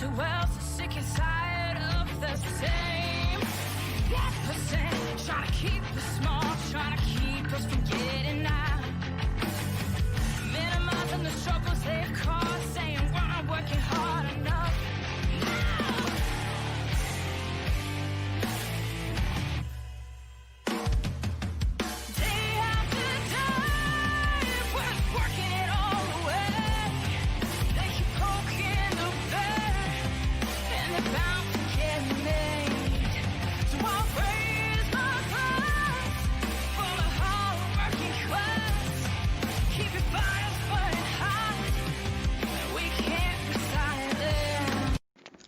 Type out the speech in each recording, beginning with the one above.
Who else is sick and tired of the same? Trying to keep us small, trying to keep us from getting out. Minimizing the struggles they've caused, saying we're not working hard enough. Day after day, we're working it all away. They keep poking the bear, and they're bound to get made. So I'll raise my glass for the hard-working class. Keep your fires burning hot. We can't be silent.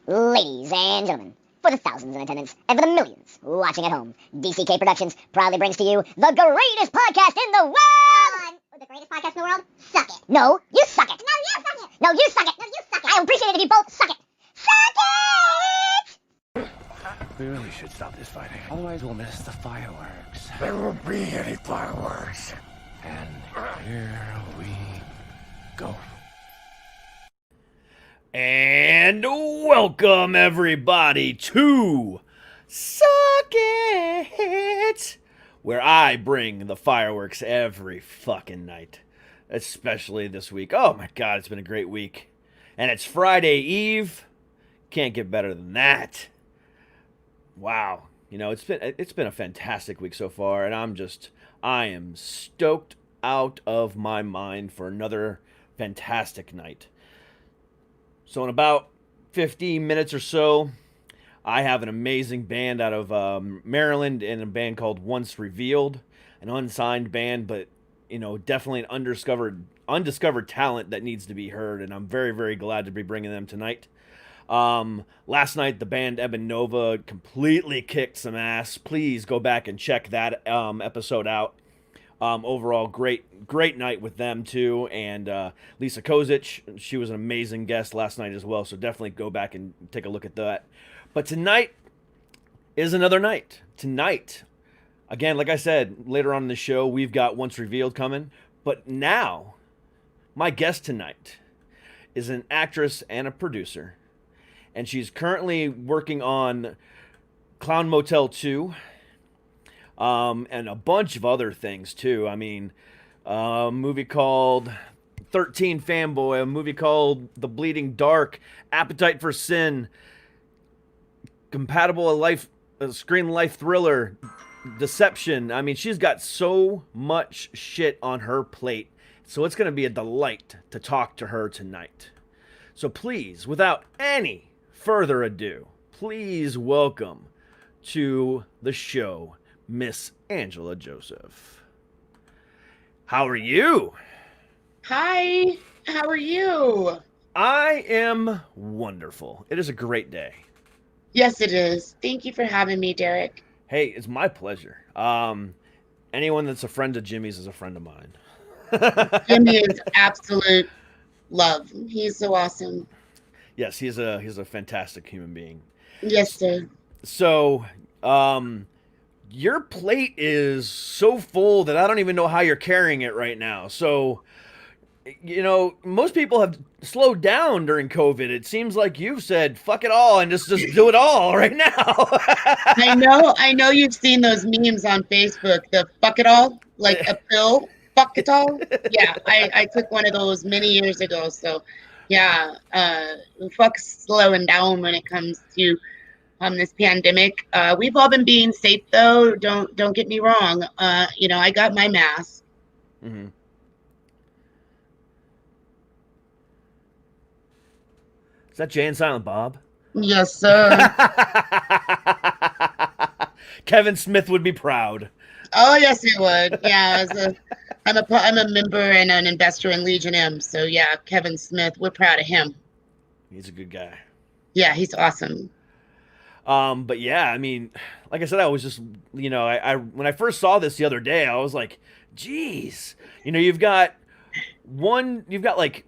Ladies and gentlemen, for the thousands in attendance and for the millions watching at home, DCK Productions proudly brings to you the greatest podcast in the world! The greatest podcast in the world? Suck it. No, you suck it. No, you suck it. No, you suck it. No, you suck it. I appreciate it if you both suck it. Suck it! We really should stop this fighting. Otherwise, we'll miss the fireworks. There won't be any fireworks. And here we go. And welcome everybody to Suck It, where I bring the fireworks every fucking night, especially this week. Oh my god, it's been a great week. And it's Friday Eve. Can't get better than that. Wow. You know, it's been a fantastic week so far, and I am stoked out of my mind for another fantastic night. So in about 15 minutes or so, I have an amazing band out of Maryland, and a band called Once Revealed, an unsigned band, but you know, definitely an undiscovered talent that needs to be heard, and I'm very, very glad to be bringing them tonight. Last night the band Eben Nova completely kicked some ass. Please go back and check that episode out. Overall, great night with them too, and Lisa Kozic, she was an amazing guest last night as well, so definitely go back and take a look at that. But tonight is another night. Tonight, again, like I said, later on in the show, we've got Once Revealed coming, but now, my guest tonight is an actress and a producer, and she's currently working on Clown Motel 2, and a bunch of other things too. I mean, a movie called 13 Fanboy, a movie called The Bleeding Dark, Appetite for Sin, Screen Life Thriller, Deception. I mean, she's got so much shit on her plate. So it's going to be a delight to talk to her tonight. So please, without any further ado, please welcome to the show, Miss Angela Joseph. How are you? Hi, how are you? I am wonderful. It is a great day. Yes, it is. Thank you for having me, Derek. Hey, it's my pleasure. Anyone that's a friend of Jimmy's is a friend of mine. Jimmy is absolute love. He's so awesome. Yes, he's a fantastic human being. Yes, sir. So, your plate is so full that I don't even know how you're carrying it right now. So, you know, most people have slowed down during COVID. It seems like you've said, fuck it all and just do it all right now. I know you've seen those memes on Facebook, the fuck it all, like a pill, fuck it all. Yeah, I took one of those many years ago. So, yeah, fuck slowing down when it comes to this pandemic. We've all been being safe though. Don't get me wrong. You know, I got my mask. Mm-hmm. Is that Jay and Silent Bob? Yes, sir. Kevin Smith would be proud. Oh, yes, he would. Yeah, I'm a member and an investor in Legion M. So yeah, Kevin Smith, we're proud of him. He's a good guy. Yeah, he's awesome. But yeah, I mean, like I said, I was just, you know, I when I first saw this the other day, I was like, geez, you know, you've got like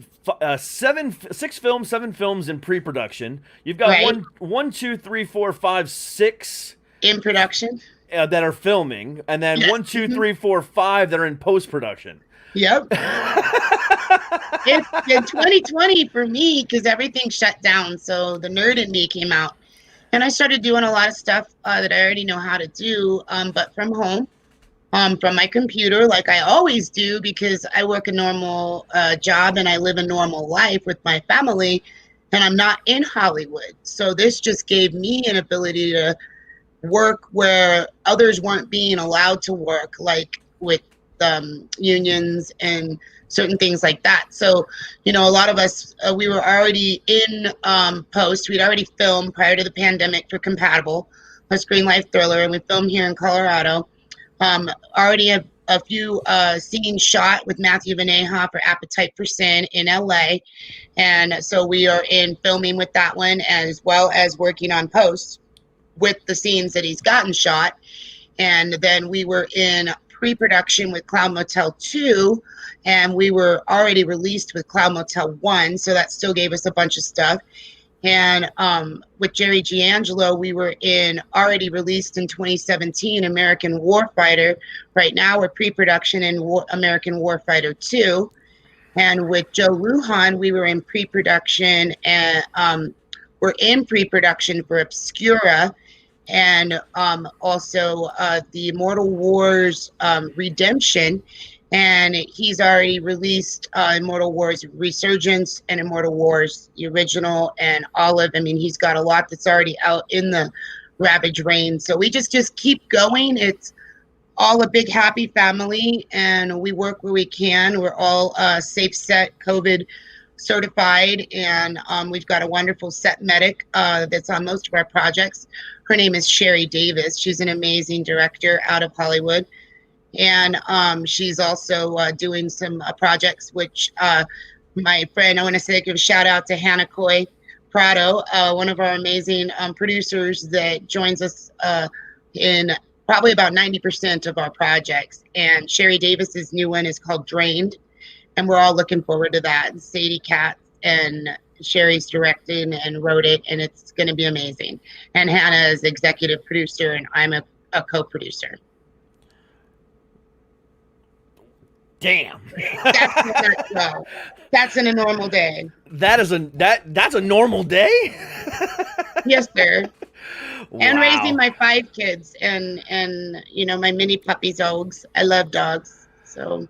six films, 7 films in pre-production. You've got Right. one, 2, 3, 4, 5, 6 In production. that are filming, and then Yeah. 1, 2, 3, 4, 5 that are in post-production. Yep. It's been 2020 for me because everything shut down. So the nerd in me came out. And I started doing a lot of stuff that I already know how to do, but from home, from my computer, like I always do, because I work a normal job and I live a normal life with my family, and I'm not in Hollywood. So this just gave me an ability to work where others weren't being allowed to work, like with unions and certain things like that. So, a lot of us, we were already in post. We'd already filmed prior to the pandemic for Compatible, a Screen Life thriller, and we filmed here in Colorado. Already have a few scenes shot with Matthew Vaneha for Appetite for Sin in LA. And so we are in filming with that one, as well as working on post with the scenes that he's gotten shot. And then we were in pre-production with Cloud Motel 2, and we were already released with Cloud Motel 1, so that still gave us a bunch of stuff. And with Jerry Giangelo, we were already released in 2017, American Warfighter. Right now we're pre-production in American Warfighter 2. And with Joe Lujan, we were in pre-production, and we're in pre-production for Obscura, and also the Immortal Wars Redemption. And he's already released Immortal Wars Resurgence and Immortal Wars the original and Olive. I mean, he's got a lot that's already out in the Ravage Reign. So we just keep going. It's all a big happy family, and we work where we can. We're all safe set COVID certified, and we've got a wonderful set medic that's on most of our projects. Her name is Sherry Davis. She's an amazing director out of Hollywood. And she's also doing some projects, which my friend, I want to give a shout out to Hannah Coy Prado, one of our amazing producers that joins us in probably about 90% of our projects. And Sherry Davis's new one is called Drained, and we're all looking forward to that. Sadie Katz and Sherry's directed and wrote it, and it's going to be amazing. And Hannah is executive producer, and I'm a co-producer. Damn. That's in a normal day. That's a normal day? Yes, sir. Wow. And raising my 5 kids and my mini puppy dogs. I love dogs. So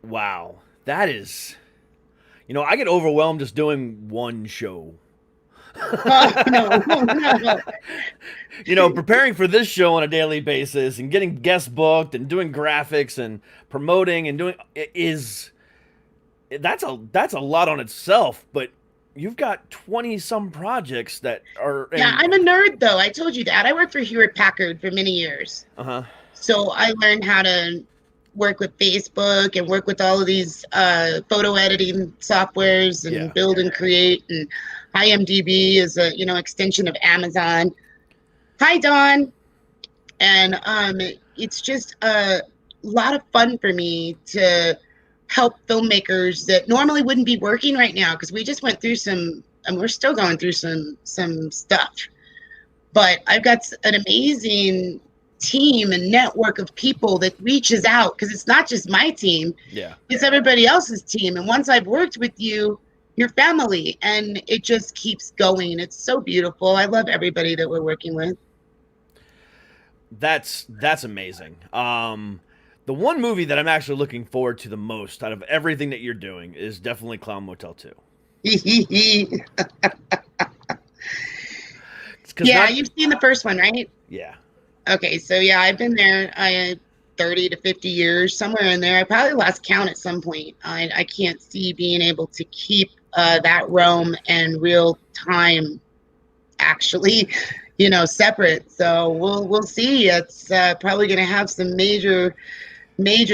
wow. That is, I get overwhelmed just doing one show. No. Preparing for this show on a daily basis and getting guests booked and doing graphics and promoting and doing that's a lot on itself, but you've got 20 some projects that are. Yeah, I'm a nerd though. I told you that. I worked for Hewlett Packard for many years. Uh-huh. So I learned how to work with Facebook and work with all of these photo editing softwares and build and create. And IMDb is a extension of Amazon. Hi, Dawn. And it's just a lot of fun for me to help filmmakers that normally wouldn't be working right now, because we just went through some, and we're still going through some stuff. But I've got an amazing team and network of people that reaches out, because it's not just my team. Yeah. It's everybody else's team. And once I've worked with you, your family, and it just keeps going. It's so beautiful. I love everybody that we're working with. That's amazing. The one movie that I'm actually looking forward to the most out of everything that you're doing is definitely Clown Motel 2. Yeah, you've seen the first one, right? Yeah. Okay, so yeah, I've been there 30 to 50 years, somewhere in there. I probably lost count at some point. I can't see being able to keep that realm and real time actually, separate. So we'll see. It's probably going to have some major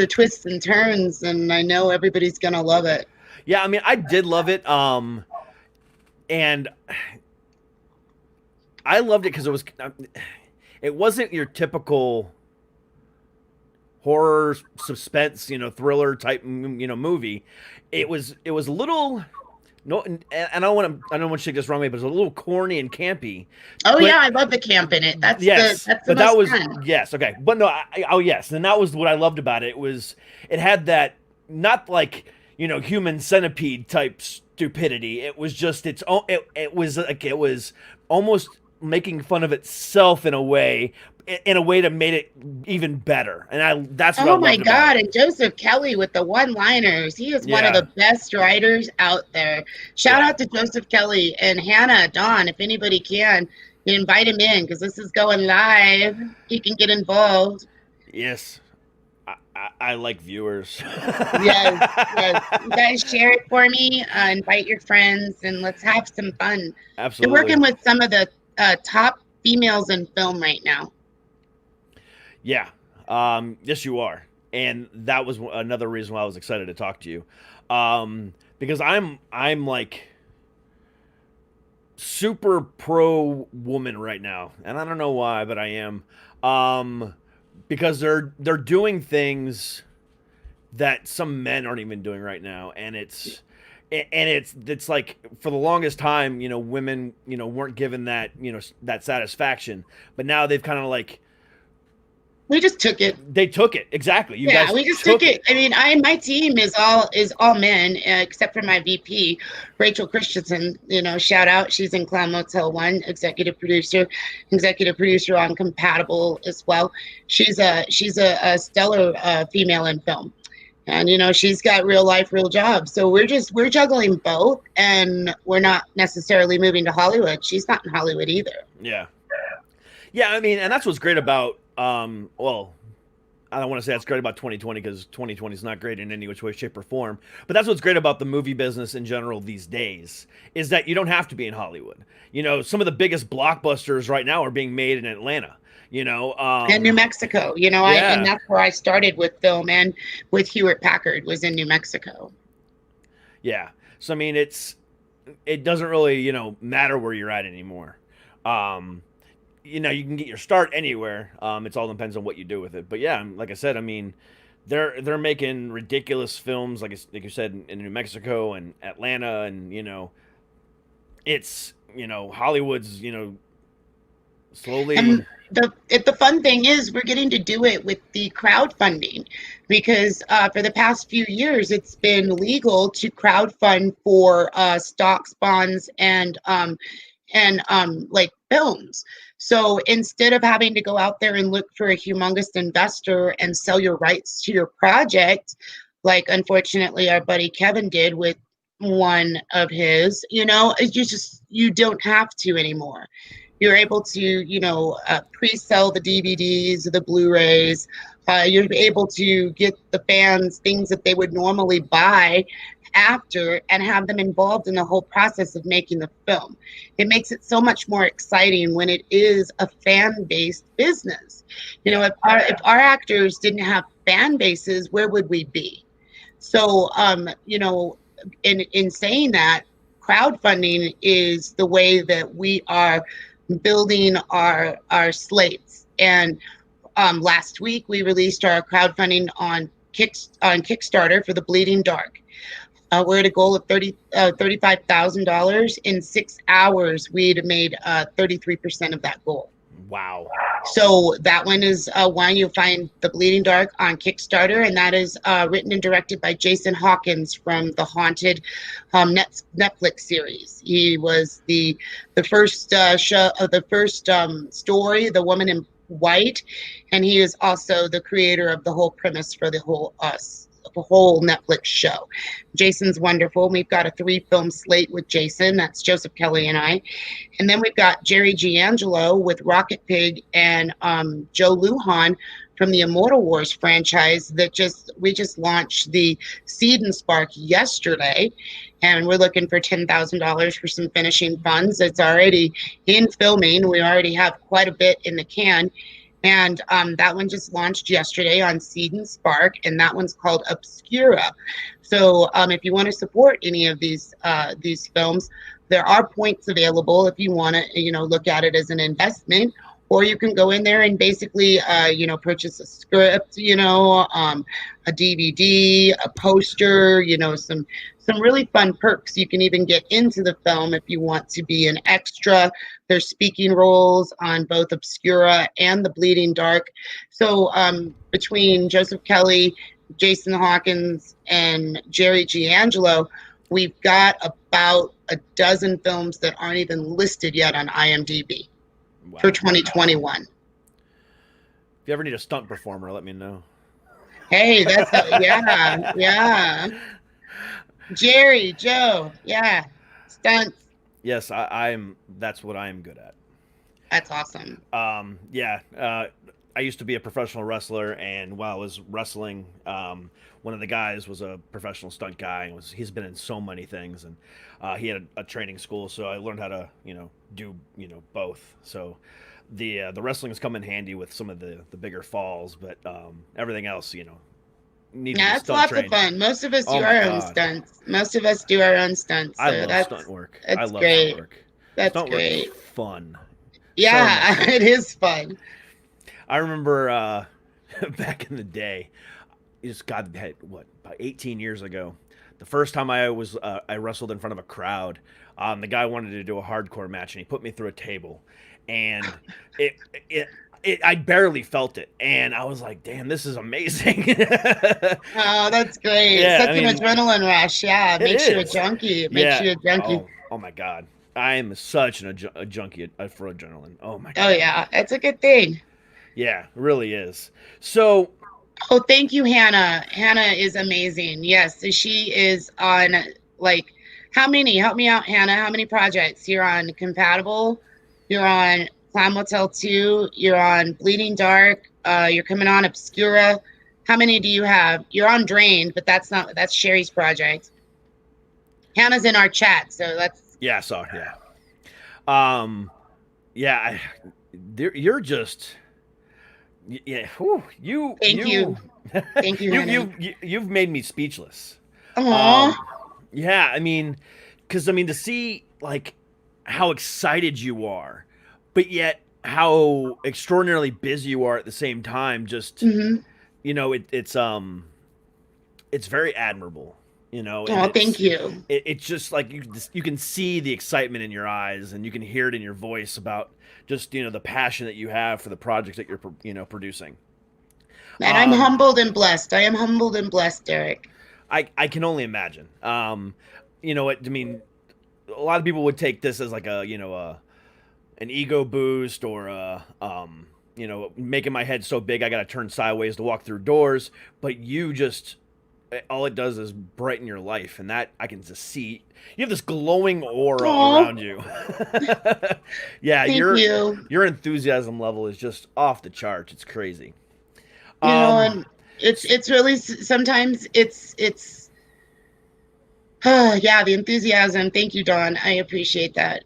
twists and turns, and I know everybody's going to love it. Yeah, I mean, I did love it. And I loved it because it wasn't your typical horror suspense, thriller type, movie. It was a little, no, and I don't want to take this wrong way, but it was a little corny and campy. Oh, but, yeah, I love the camp in it. That's yes, that's but the most that was fun. yes, okay, but no, yes, and that was what I loved about it. It had that not like, human centipede type stupidity. It was just it was like it was almost making fun of itself in a way that made it even better. And that's what I Oh loved my about God. it. And Joseph Kelly with the one-liners. He is one of Yeah. the best writers out there. Shout out to Joseph Kelly and Hannah, Dawn, if anybody can, invite him in because this is going live. He can get involved. Yes. I like viewers. Yes, yes. You guys share it for me. Invite your friends and let's have some fun. You're Absolutely. working with some of the top females in film right now. Yeah. Yes, you are. And that was another reason why I was excited to talk to you. Because I'm like super pro woman right now. And I don't know why, but I am. Because they're doing things that some men aren't even doing right now. And it's like for the longest time, women, weren't given that, that satisfaction. But now they've kind of like, We just took it. they took it. Exactly. You Yeah, guys we just took it. I mean, my team is all men, except for my VP, Rachel Christensen. Shout out. She's in Clown Motel 1, executive producer on Compatible as well. She's a stellar female in film. And she's got real life, real jobs. So we're juggling both, and we're not necessarily moving to Hollywood. She's not in Hollywood either. Yeah. Yeah, I mean, and that's what's great about well, I don't want to say that's great about 2020 because 2020 is not great in any which way, shape, or form. But that's what's great about the movie business in general these days is that you don't have to be in Hollywood. Some of the biggest blockbusters right now are being made in Atlanta. And New Mexico, Yeah. and that's where I started with film and with Hewlett Packard was in New Mexico. Yeah. So I mean, it doesn't really matter where you're at anymore. You can get your start anywhere. It's all depends on what you do with it. But yeah, like I said, I mean, they're making ridiculous films, like you said, in New Mexico and Atlanta, and it's Hollywood's slowly. And the fun thing is we're getting to do it with the crowdfunding because for the past few years it's been legal to crowdfund for stocks, bonds, and like films. So instead of having to go out there and look for a humongous investor and sell your rights to your project, like unfortunately our buddy Kevin did with one of his, you don't have to anymore. You're able to, pre-sell the DVDs, the Blu-rays. You're able to get the fans things that they would normally buy after and have them involved in the whole process of making the film. It makes it so much more exciting when it is a fan-based business. If our actors didn't have fan bases, where would we be? So, in saying that, crowdfunding is the way that we are building our slates. And last week we released our crowdfunding on Kickstarter for The Bleeding Dark. We're at a goal of $35,000. In 6 hours, we'd made 33% of that goal. Wow. So that one is one you'll find The Bleeding Dark on Kickstarter, and that is written and directed by Jason Hawkins from the Haunted Netflix series. He was the first story, The Woman in White, and he is also the creator of the whole premise for the whole Netflix show. Jason's wonderful. We've got a 3-film slate with Jason. That's Joseph Kelly and I. And then we've got Jerry Giangelo with Rocket Pig and Joe Lujan from the Immortal Wars franchise we just launched the Seed and Spark yesterday. And we're looking for $10,000 for some finishing funds. It's already in filming. We already have quite a bit in the can. And that one just launched yesterday on Seed and Spark, and that one's called Obscura. So if you want to support any of these films, there are points available if you want to, look at it as an investment, or you can go in there and basically, purchase a script, a DVD, a poster, some really fun perks. You can even get into the film if you want to be an extra. There's speaking roles on both Obscura and The Bleeding Dark. So between Joseph Kelly Jason Hawkins and Jerry Giangelo, we've got about a dozen films that aren't even listed yet on IMDb for 2021. If you ever need a stunt performer, let me know. Hey, that's yeah. Jerry, Joe, yeah, stunts. Yes, I'm. That's what I am good at. That's awesome. I used to be a professional wrestler, and while I was wrestling, one of the guys was a professional stunt guy, and he's been in so many things, and he had a training school, so I learned how to do both. So the wrestling has come in handy with some of the bigger falls, but everything else needs to be Yeah, it's stunt lots trained. of fun. Most of us Oh do my our own God. stunts. Most of us do our own stunts. So I love that's stunt work. that's I love great. stunt work. That's Stunt work is great. fun. Yeah, So much fun. it is fun. I remember back in the day, about 18 years ago, the first time I wrestled in front of a crowd. The guy wanted to do a hardcore match, and he put me through a table, and I barely felt it, and I was like, "Damn, this is amazing." Oh, that's great. Yeah, Such I an mean, adrenaline rush. Yeah, it it makes you a is. junkie. It makes Yeah. you a junkie. Oh my God, I am such a junkie for adrenaline. Oh my God. Oh yeah, it's a good thing. Yeah, it really is. So Oh, thank you, Hannah. Hannah is amazing. Yes, she is on like how many? Help me out, Hannah. How many projects? You're on Compatible. You're on Clown Motel 2. You're on Bleeding Dark. You're coming on Obscura. How many do you have? You're on Drained, but that's Sherry's project. Hannah's in our chat, so that's yeah, I saw. Yeah. Yeah, you're just yeah. Whew, thank you. Thank you, Hannah. you've made me speechless. Aww. Yeah, I mean, because to see like how excited you are, but yet how extraordinarily busy you are at the same time. Just Mm-hmm. it's very admirable. And Oh, thank you. it's just like you can see the excitement in your eyes, and you can hear it in your voice about just the passion that you have for the projects that you're producing. And I'm humbled and blessed. I am humbled and blessed, Derek. I can only imagine. What I mean, a lot of people would take this as like an ego boost, or making my head so big I got to turn sideways to walk through doors. But you just all it does is brighten your life, and that I can just see. You have this glowing aura around you. Yeah, Thank you. your enthusiasm level is just off the charts. It's crazy. And it's really sometimes it's yeah, the enthusiasm. Thank you, Dawn. I appreciate that.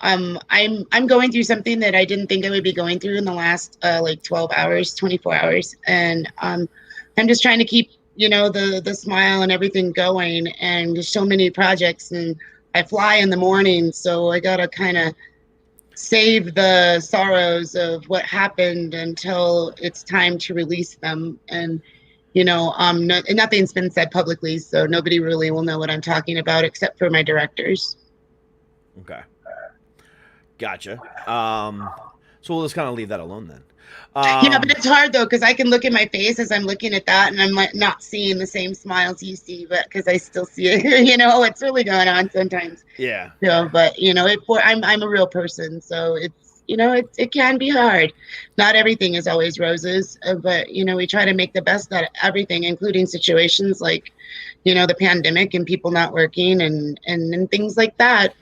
I'm going through something that I didn't think I would be going through in the last 12 hours, 24 hours, and I'm just trying to keep the smile and everything going, and there's so many projects, and I fly in the morning, so I gotta kind of save the sorrows of what happened until it's time to release them. And nothing's been said publicly, so nobody really will know what I'm talking about except for my directors. Okay, gotcha. So we'll just kind of leave that alone then. Yeah, but it's hard though, because I can look at my face as I'm looking at that, and I'm like not seeing the same smiles you see, but because I still see it. It's really going on sometimes. Yeah. But I'm a real person, so it's it can be hard. Not everything is always roses, but we try to make the best out of everything, including situations like the pandemic and people not working and things like that.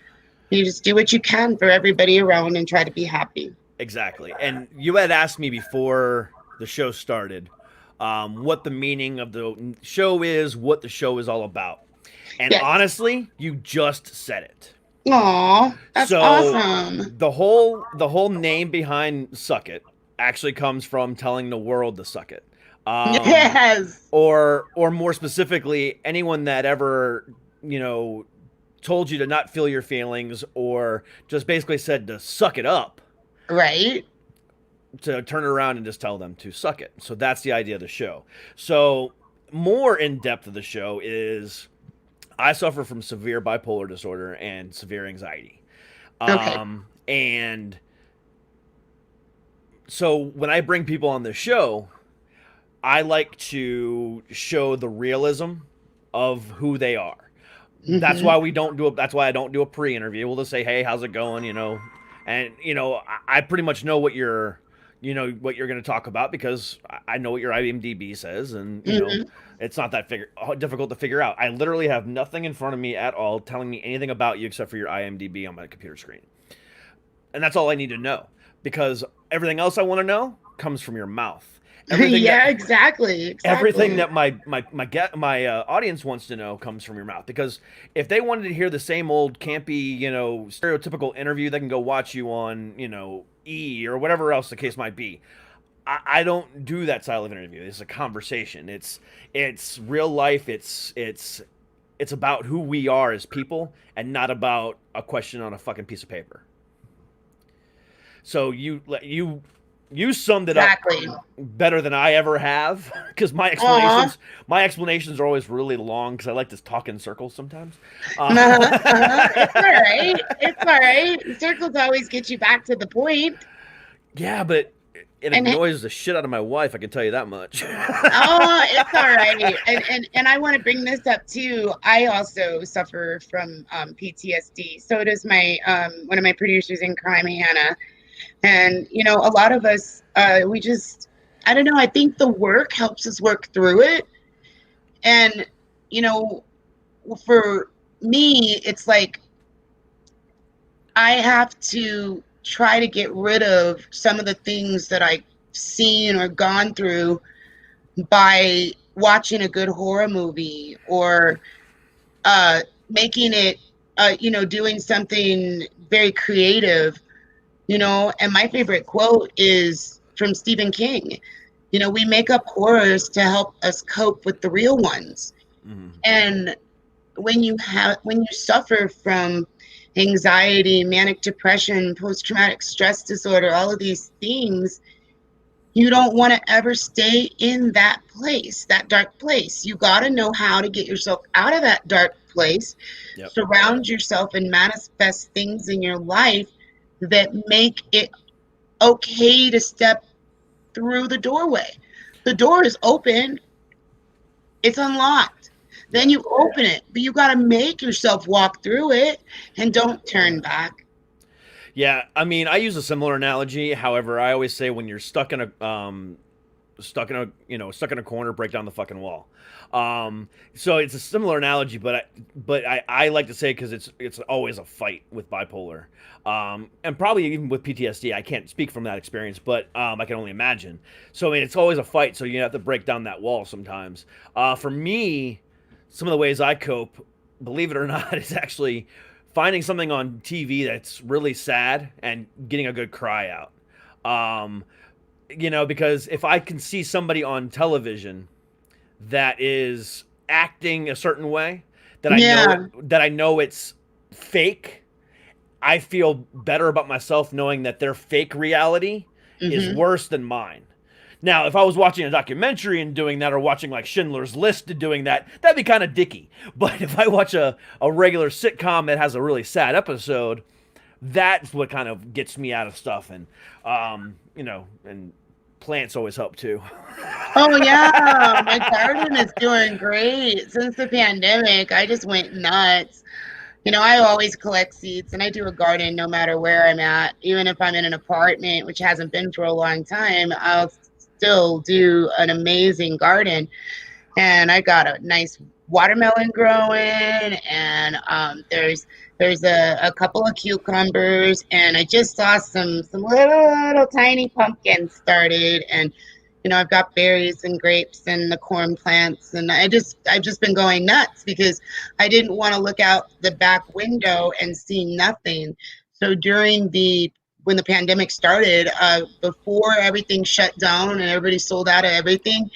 You just do what you can for everybody around and try to be happy. Exactly. And you had asked me before the show started what the meaning of the show is, what the show is all about. And Yes. honestly, you just said it. Aw, that's So awesome. the whole name behind Suck It actually comes from telling the world to suck it. Yes. Or more specifically, anyone that ever, told you to not feel your feelings, or just basically said to suck it up. Right. To turn it around and just tell them to suck it. So that's the idea of the show. So more in depth of the show is I suffer from severe bipolar disorder and severe anxiety. Okay. And so when I bring people on the show, I like to show the realism of who they are. That's why we don't do that's why I don't do a pre-interview. We'll just say, "Hey, how's it going?" And I pretty much know what you're what you're going to talk about because I know what your IMDb says, and it's not that difficult to figure out. I literally have nothing in front of me at all telling me anything about you except for your IMDb on my computer screen. And that's all I need to know, because everything else I want to know comes from your mouth. Exactly. Everything that my audience wants to know comes from your mouth. Because if they wanted to hear the same old campy, stereotypical interview, they can go watch you on, E! Or whatever else the case might be. I don't do that style of interview. It's a conversation. It's real life. It's about who we are as people, and not about a question on a fucking piece of paper. So you summed it up better than I ever have, because my explanations are always really long because I like to talk in circles sometimes. It's all right. Circles always get you back to the point. Yeah, but it annoys the shit out of my wife, I can tell you that much. It's all right. And I want to bring this up too. I also suffer from PTSD. So does my one of my producers in crime, Hannah. And, a lot of us, I don't know, I think the work helps us work through it. And, for me, it's like I have to try to get rid of some of the things that I've seen or gone through by watching a good horror movie, or making it, doing something very creative. And my favorite quote is from Stephen King. We make up horrors to help us cope with the real ones. Mm-hmm. And when you suffer from anxiety, manic depression, post-traumatic stress disorder, all of these things, you don't want to ever stay in that place, that dark place. You got to know how to get yourself out of that dark place, surround yourself and manifest things in your life that make it okay to step through the doorway. The door is open. It's unlocked. Then you open it, but you got to make yourself walk through it and don't turn back. Yeah, I mean, I use a similar analogy. However, I always say when you're stuck in a corner, break down the fucking wall. So it's a similar analogy, but I like to say, because it's always a fight with bipolar, and probably even with PTSD. I can't speak from that experience, but I can only imagine. So I mean, it's always a fight. So you have to break down that wall sometimes. For me, some of the ways I cope, believe it or not, is actually finding something on TV that's really sad and getting a good cry out. Because if I can see somebody on television that is acting a certain way, that I know it's fake, I feel better about myself knowing that their fake reality is worse than mine. Now, if I was watching a documentary and doing that, or watching like Schindler's List and doing that, that'd be kind of dicky. But if I watch a regular sitcom that has a really sad episode, that's what kind of gets me out of stuff. And, and plants always help too. Oh, yeah. My garden is doing great. Since the pandemic, I just went nuts. I always collect seeds, and I do a garden no matter where I'm at. Even if I'm in an apartment, which hasn't been for a long time, I'll still do an amazing garden. And I got a nice watermelon growing, and there's a couple of cucumbers, and I just saw some little tiny pumpkins started, and I've got berries and grapes and the corn plants, and I've just been going nuts because I didn't want to look out the back window and see nothing. So when the pandemic started, before everything shut down and everybody sold out of everything,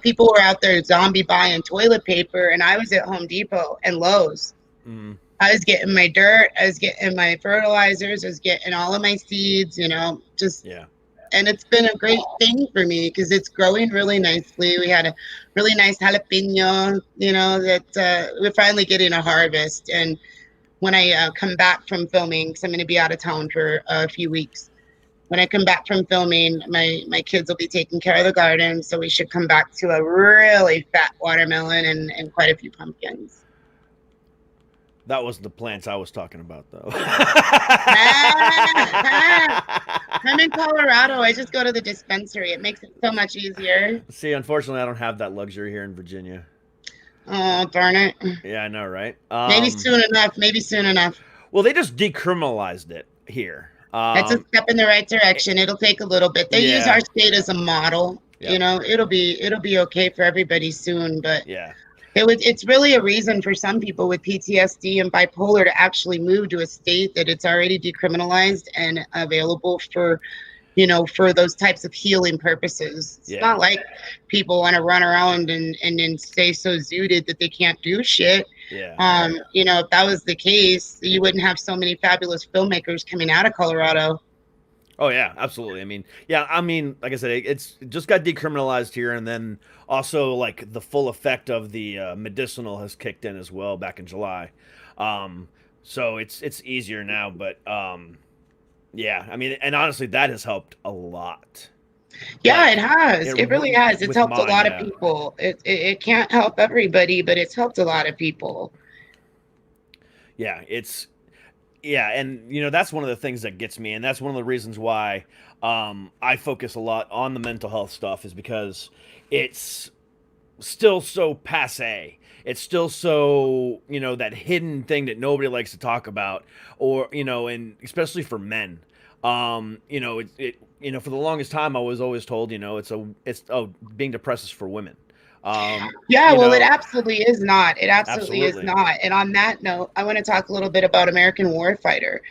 people were out there zombie buying toilet paper, and I was at Home Depot and Lowe's. Mm. I was getting my dirt, I was getting my fertilizers, I was getting all of my seeds, and it's been a great thing for me because it's growing really nicely. We had a really nice jalapeno, that we're finally getting a harvest. And when I come back from filming, because I'm going to be out of town for a few weeks, when I come back from filming, my kids will be taking care of the garden, so we should come back to a really fat watermelon and quite a few pumpkins. That wasn't the plants I was talking about, though. I'm in Colorado. I just go to the dispensary. It makes it so much easier. See, unfortunately, I don't have that luxury here in Virginia. Oh, darn it. Yeah, I know, right? Maybe soon enough. Maybe soon enough. Well, they just decriminalized it here. That's a step in the right direction. It'll take a little bit. They use our state as a model. Yep. You know, it'll be okay for everybody soon. But yeah, it's really a reason for some people with PTSD and bipolar to actually move to a state that it's already decriminalized and available for, you know, for those types of healing purposes. It's not like people want to run around and then stay so zooted that they can't do shit. Yeah. You know, if that was the case, you wouldn't have so many fabulous filmmakers coming out of Colorado. Oh yeah, absolutely. I mean, like I said, it just got decriminalized here, and then also like the full effect of the medicinal has kicked in as well back in July. So it's easier now, but yeah, I mean, and honestly, that has helped a lot. Yeah, Like, it has. It really has. It's with helped a mine, lot yeah. of people. It can't help everybody, but it's helped a lot of people. Yeah, and you know that's one of the things that gets me, and that's one of the reasons why I focus a lot on the mental health stuff, is because it's still so passe. It's still so, you know, that hidden thing that nobody likes to talk about, or, you know, and especially for men. You know, you know, for the longest time I was always told, you know, being depressed is for women. Yeah, you well, know, it absolutely is not. It absolutely is Absolutely. not. And on that note, I want to talk a little bit about American Warfighter.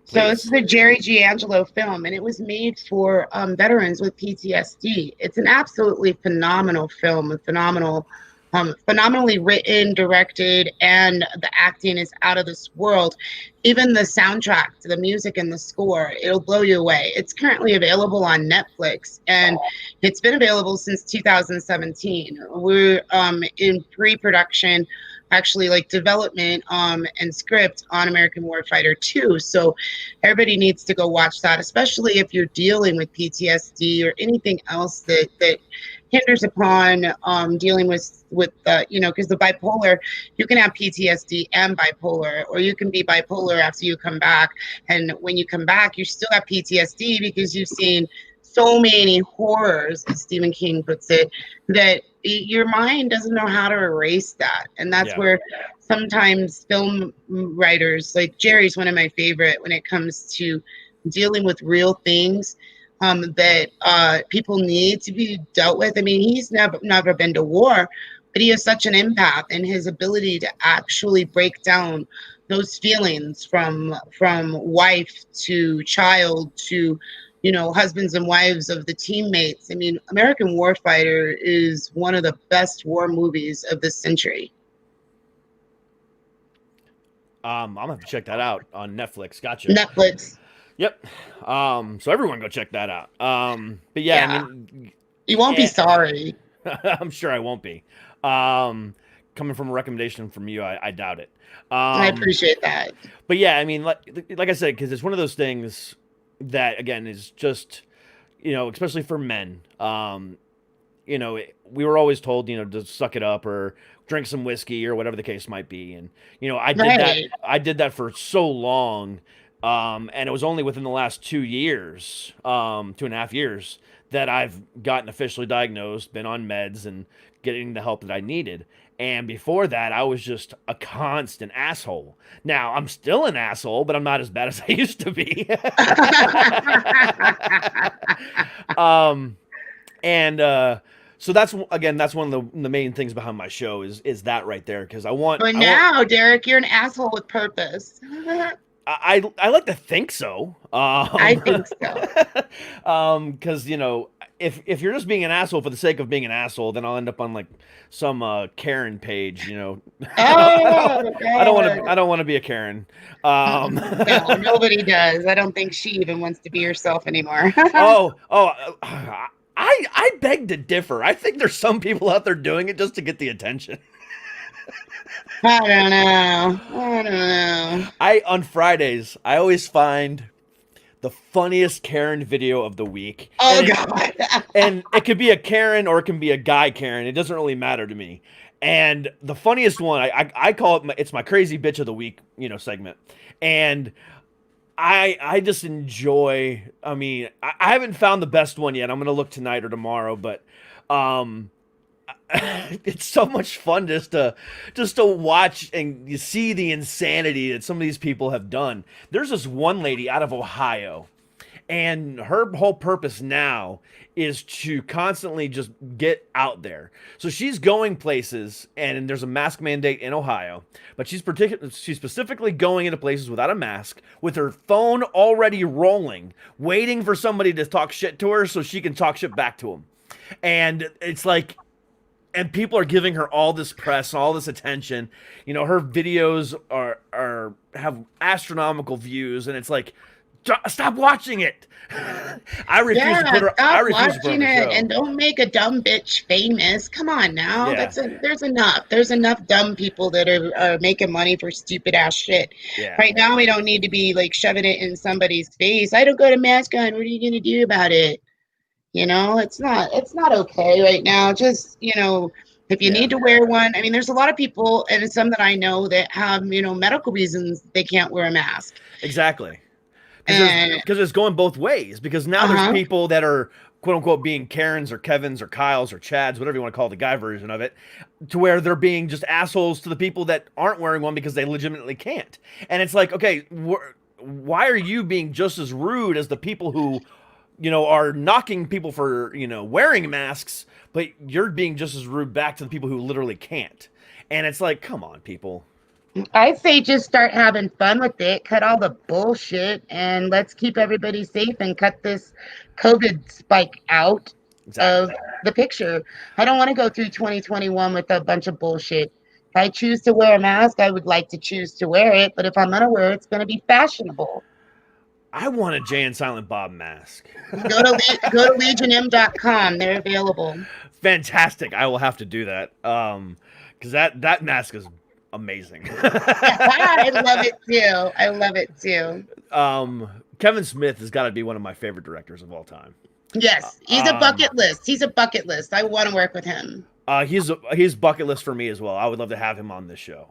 So this is Please. a Jerry G. Angelo film, and it was made for veterans with PTSD. It's an absolutely phenomenal film, phenomenally written, directed, and the acting is out of this world. Even the soundtrack, the music, and the score, it'll blow you away. It's currently available on Netflix, and it's been available since 2017. We're in pre-production, actually, like development and script on American Warfighter 2. So everybody needs to go watch that, especially if you're dealing with PTSD or anything else that hinders upon dealing with you know, because the bipolar, you can have PTSD and bipolar, or you can be bipolar after you come back, and when you come back you still have PTSD because you've seen so many horrors, as Stephen King puts it, that your mind doesn't know how to erase that. And that's where sometimes film writers, like Jerry's one of my favorite when it comes to dealing with real things that people need to be dealt with. I mean, he's never been to war, but he has such an empath, and his ability to actually break down those feelings from wife to child to, you know, husbands and wives of the teammates. I mean, American Warfighter is one of the best war movies of this century. I'm gonna have to check that out on Netflix. Gotcha. Netflix. Yep. So everyone go check that out. But yeah, I mean, you won't be sorry. I'm sure I won't be. Coming from a recommendation from you, I doubt it. I appreciate that. But yeah, I mean, like I said, because it's one of those things that, again, is just, you know, especially for men. You know, we were always told, you know, to suck it up or drink some whiskey or whatever the case might be. And, you know, I did that for so long. And it was only within the last 2 years, 2.5 years, that I've gotten officially diagnosed, been on meds, and getting the help that I needed. And before that, I was just a constant asshole. Now, I'm still an asshole, but I'm not as bad as I used to be. So that's one of the main things behind my show is that right there, because But now, Derek, you're an asshole with purpose. I like to think so. I think so. Because, you know, if you're just being an asshole for the sake of being an asshole, then I'll end up on like some Karen page, you know. I don't want to be a Karen. No, nobody does. I don't think she even wants to be herself anymore. I beg to differ. I think there's some people out there doing it just to get the attention. I don't know. On Fridays, I always find the funniest Karen video of the week. Oh, And it- God. and it could be a Karen or it can be a guy Karen. It doesn't really matter to me. And the funniest one, I call it it's my crazy bitch of the week, segment. And I just enjoy. I mean, I haven't found the best one yet. I'm gonna look tonight or tomorrow, but it's so much fun just to watch and you see the insanity that some of these people have done. There's this one lady out of Ohio, and her whole purpose now is to constantly just get out there. So she's going places, and there's a mask mandate in Ohio, but she's specifically going into places without a mask, with her phone already rolling, waiting for somebody to talk shit to her so she can talk shit back to them. And it's like, and people are giving her all this press, all this attention. Her videos are have astronomical views, and it's like, stop watching it. I refuse to put her. Stop I refuse to put her on watching the it, show. and don't make a dumb bitch famous. Come on now, Yeah. there's enough. There's enough dumb people that are making money for stupid ass shit. Yeah. Right now, we don't need to be like shoving it in somebody's face. I don't go to mask on. What are you gonna do about it? It's not okay right now. Just if you Yeah. need to wear one. I mean, there's a lot of people, and some that I know that have medical reasons they can't wear a mask. Exactly. And Because it's going both ways. Because now there's Uh-huh. people that are quote unquote being Karens or Kevins or Kyles or Chads, whatever you want to call the guy version of it, to where they're being just assholes to the people that aren't wearing one because they legitimately can't. And it's like, okay, why are you being just as rude as the people who, are knocking people for, wearing masks, but you're being just as rude back to the people who literally can't. And it's like, come on, people. I say just start having fun with it, cut all the bullshit, and let's keep everybody safe and cut this COVID spike out Exactly. of the picture. I don't want to go through 2021 with a bunch of bullshit. If I choose to wear a mask, I would like to choose to wear it, but if I'm going to wear it, it's going to be fashionable. I want a Jay and Silent Bob mask. Go to legionm.com. They're available. Fantastic. I will have to do that. Because that mask is amazing. I love it too. I love it too. Kevin Smith has got to be one of my favorite directors of all time. Yes, he's a bucket list. He's a bucket list. I want to work with him. He's bucket list for me as well. I would love to have him on this show.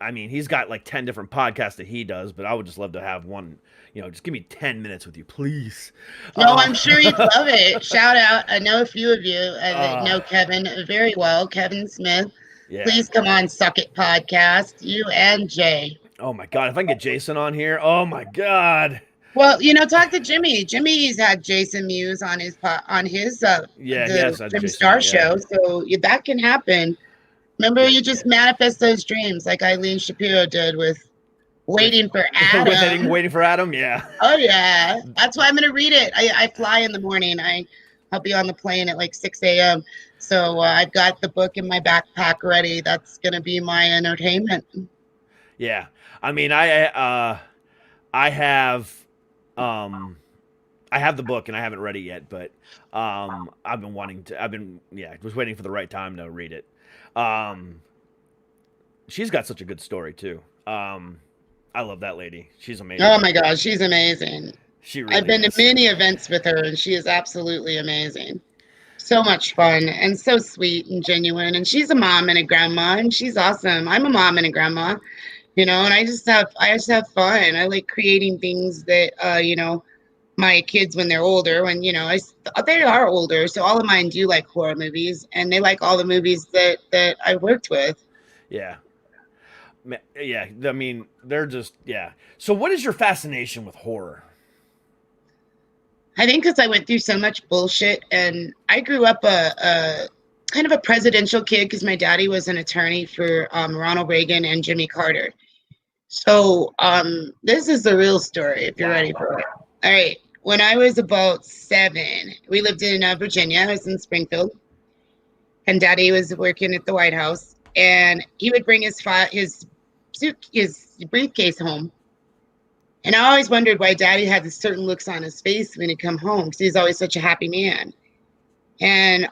I mean, he's got like 10 different podcasts that he does, but I would just love to have one. Just give me 10 minutes with you, please. No, I'm sure you'd love it. Shout out. I know a few of you that know Kevin very well. Kevin Smith. Yeah. Please come on Suck It Podcast. You and Jay. Oh my God. If I can get Jason on here. Oh my God. Well, talk to Jimmy. Jimmy's had Jason Mewes on his Yeah, he has had Jimmy Jason, Star yeah. show. So that can happen. Remember, you just manifest those dreams like Eileen Shapiro did with Waiting for Adam. Waiting for Adam. Yeah. Oh yeah, that's why I'm gonna read it. I fly in the morning. I'll be on the plane at like 6 a.m. So I've got the book in my backpack ready. That's gonna be my entertainment. Yeah. I mean, I have the book and I haven't read it yet, but I've been just waiting for the right time to read it. She's got such a good story too. I love that lady. She's amazing. Oh my gosh, she's amazing. She really I've been is. to many events with her, and she is absolutely amazing. So much fun and so sweet and genuine. And she's a mom and a grandma, and she's awesome. I'm a mom and a grandma, and I just have fun. I like creating things that my kids when they're older, when they are older. So all of mine do like horror movies, and they like all the movies that I worked with. Yeah. Yeah. I mean, they're just So, what is your fascination with horror? I think because I went through so much bullshit, and I grew up a kind of a presidential kid because my daddy was an attorney for Ronald Reagan and Jimmy Carter. So this is the real story if you're ready for it. All right. When I was about 7, we lived in Virginia. I was in Springfield, and Daddy was working at the White House, and he would bring his briefcase home. And I always wondered why Daddy had this certain looks on his face when he'd come home, because he's always such a happy man. And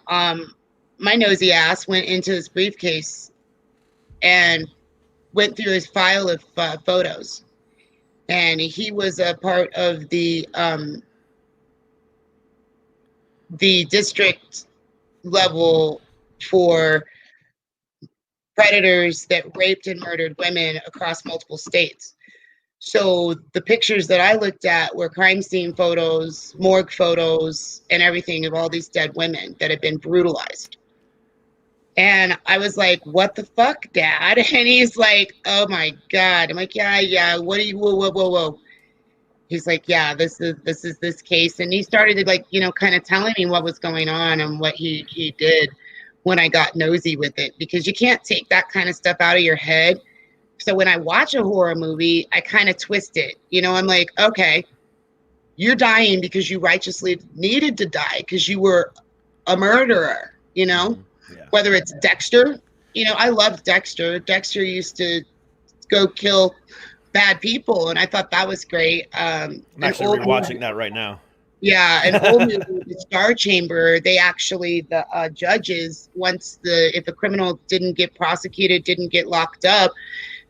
my nosy ass went into his briefcase and went through his file of photos. and he was a part of the district level for predators that raped and murdered women across multiple states. So the pictures that I looked at were crime scene photos, morgue photos, and everything of all these dead women that had been brutalized. And I was like, what the fuck, Dad? And he's like, oh my God. I'm like, yeah. What are you, whoa. He's like, yeah, this is this case. And he started to, like, kind of telling me what was going on and what he did when I got nosy with it, because you can't take that kind of stuff out of your head. So when I watch a horror movie, I kind of twist it. I'm like, okay, you're dying because you righteously needed to die because you were a murderer, Yeah. Whether it's Dexter. I loved Dexter. Dexter used to go kill bad people, and I thought that was great. I'm actually rewatching that right now. Yeah, an old movie, The Star Chamber. They actually, the judges, if a criminal didn't get prosecuted, didn't get locked up,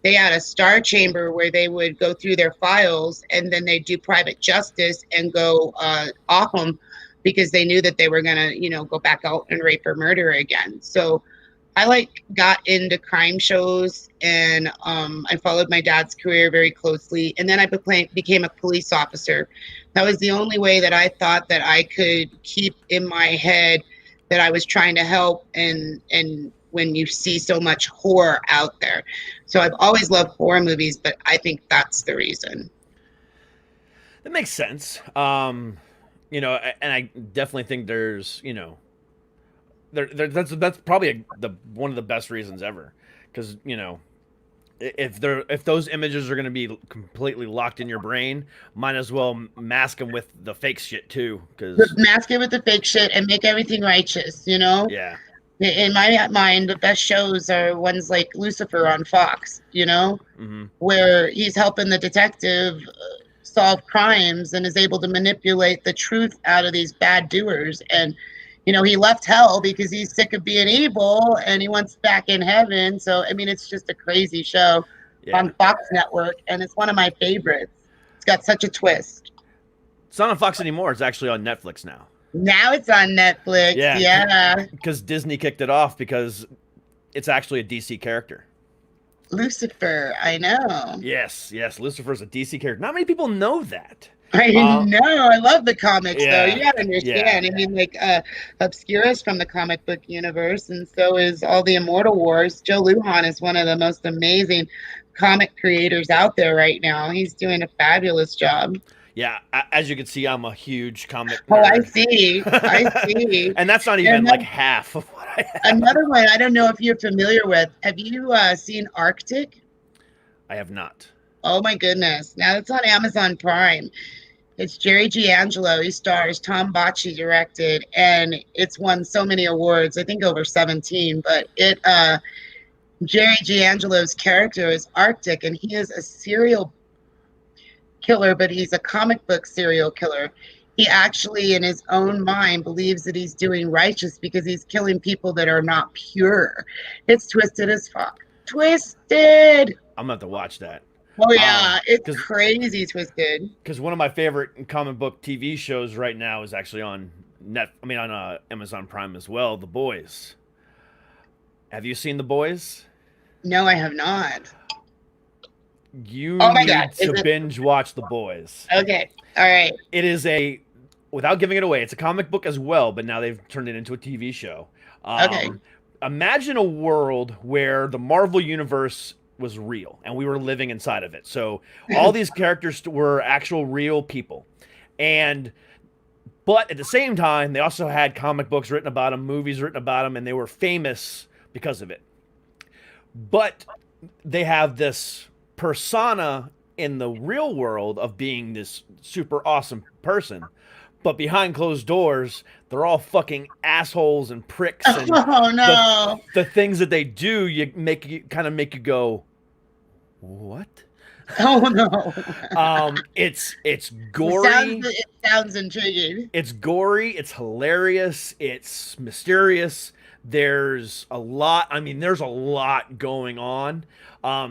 they had a star chamber where they would go through their files, and then they'd do private justice and go off them because they knew that they were gonna, go back out and rape or murder again. So I got into crime shows, and I followed my dad's career very closely. And then I became a police officer. That was the only way that I thought that I could keep in my head that I was trying to help, and when you see so much horror out there. So I've always loved horror movies, but I think that's the reason. That makes sense. And I definitely think there's, that's probably one of the best reasons ever, because if those images are going to be completely locked in your brain, might as well mask them with the fake shit too. Because mask it with the fake shit and make everything righteous. Yeah. In my mind, the best shows are ones like Lucifer on Fox. Mm-hmm. Where he's helping the detective solve crimes and is able to manipulate the truth out of these bad doers. And he left hell because he's sick of being evil and he wants back in heaven. So it's just a crazy show on Fox Network, and it's one of my favorites. It's got such a twist. It's not on Fox anymore. It's actually on Netflix now. Now it's on Netflix. Yeah. Because Disney kicked it off because it's actually a DC character. Lucifer, I know. Yes. Lucifer's a DC character. Not many people know that. I know. I love the comics, though. You gotta understand. Yeah. Obscura's from the comic book universe, and so is all the Immortal Wars. Joe Lujan is one of the most amazing comic creators out there right now. He's doing a fabulous job. Yeah, as you can see, I'm a huge comic nerd. I see. And that's not even half of what I have. Another one I don't know if you're familiar with. Have you seen Arctic? I have not. Oh my goodness. Now it's on Amazon Prime. It's Jerry Giangelo. He stars. Tom Bocci directed, and it's won so many awards. I think over 17. But Jerry Giangelo's character is Arctic, and he is a serial killer, but he's a comic book serial killer. He actually, in his own mind, believes that he's doing righteous because he's killing people that are not pure. It's twisted as fuck. Twisted. I'm gonna have to watch that. Oh yeah, it's crazy twisted. Because one of my favorite comic book TV shows right now is actually on Amazon Prime as well. The Boys. Have you seen The Boys? No, I have not. You need to binge watch The Boys. Okay, all right. It is without giving it away, it's a comic book as well, but now they've turned it into a TV show. Okay. Imagine a world where the Marvel Universe was real and we were living inside of it. So all these characters were actual real people. But at the same time, they also had comic books written about them, movies written about them, and they were famous because of it. But they have this persona in the real world of being this super awesome person. But behind closed doors, they're all fucking assholes and pricks. And oh no! The things that they do, make you go, what? Oh no! It's gory. It sounds intriguing. It's gory. It's hilarious. It's mysterious. there's a lot. I mean, there's a lot going on.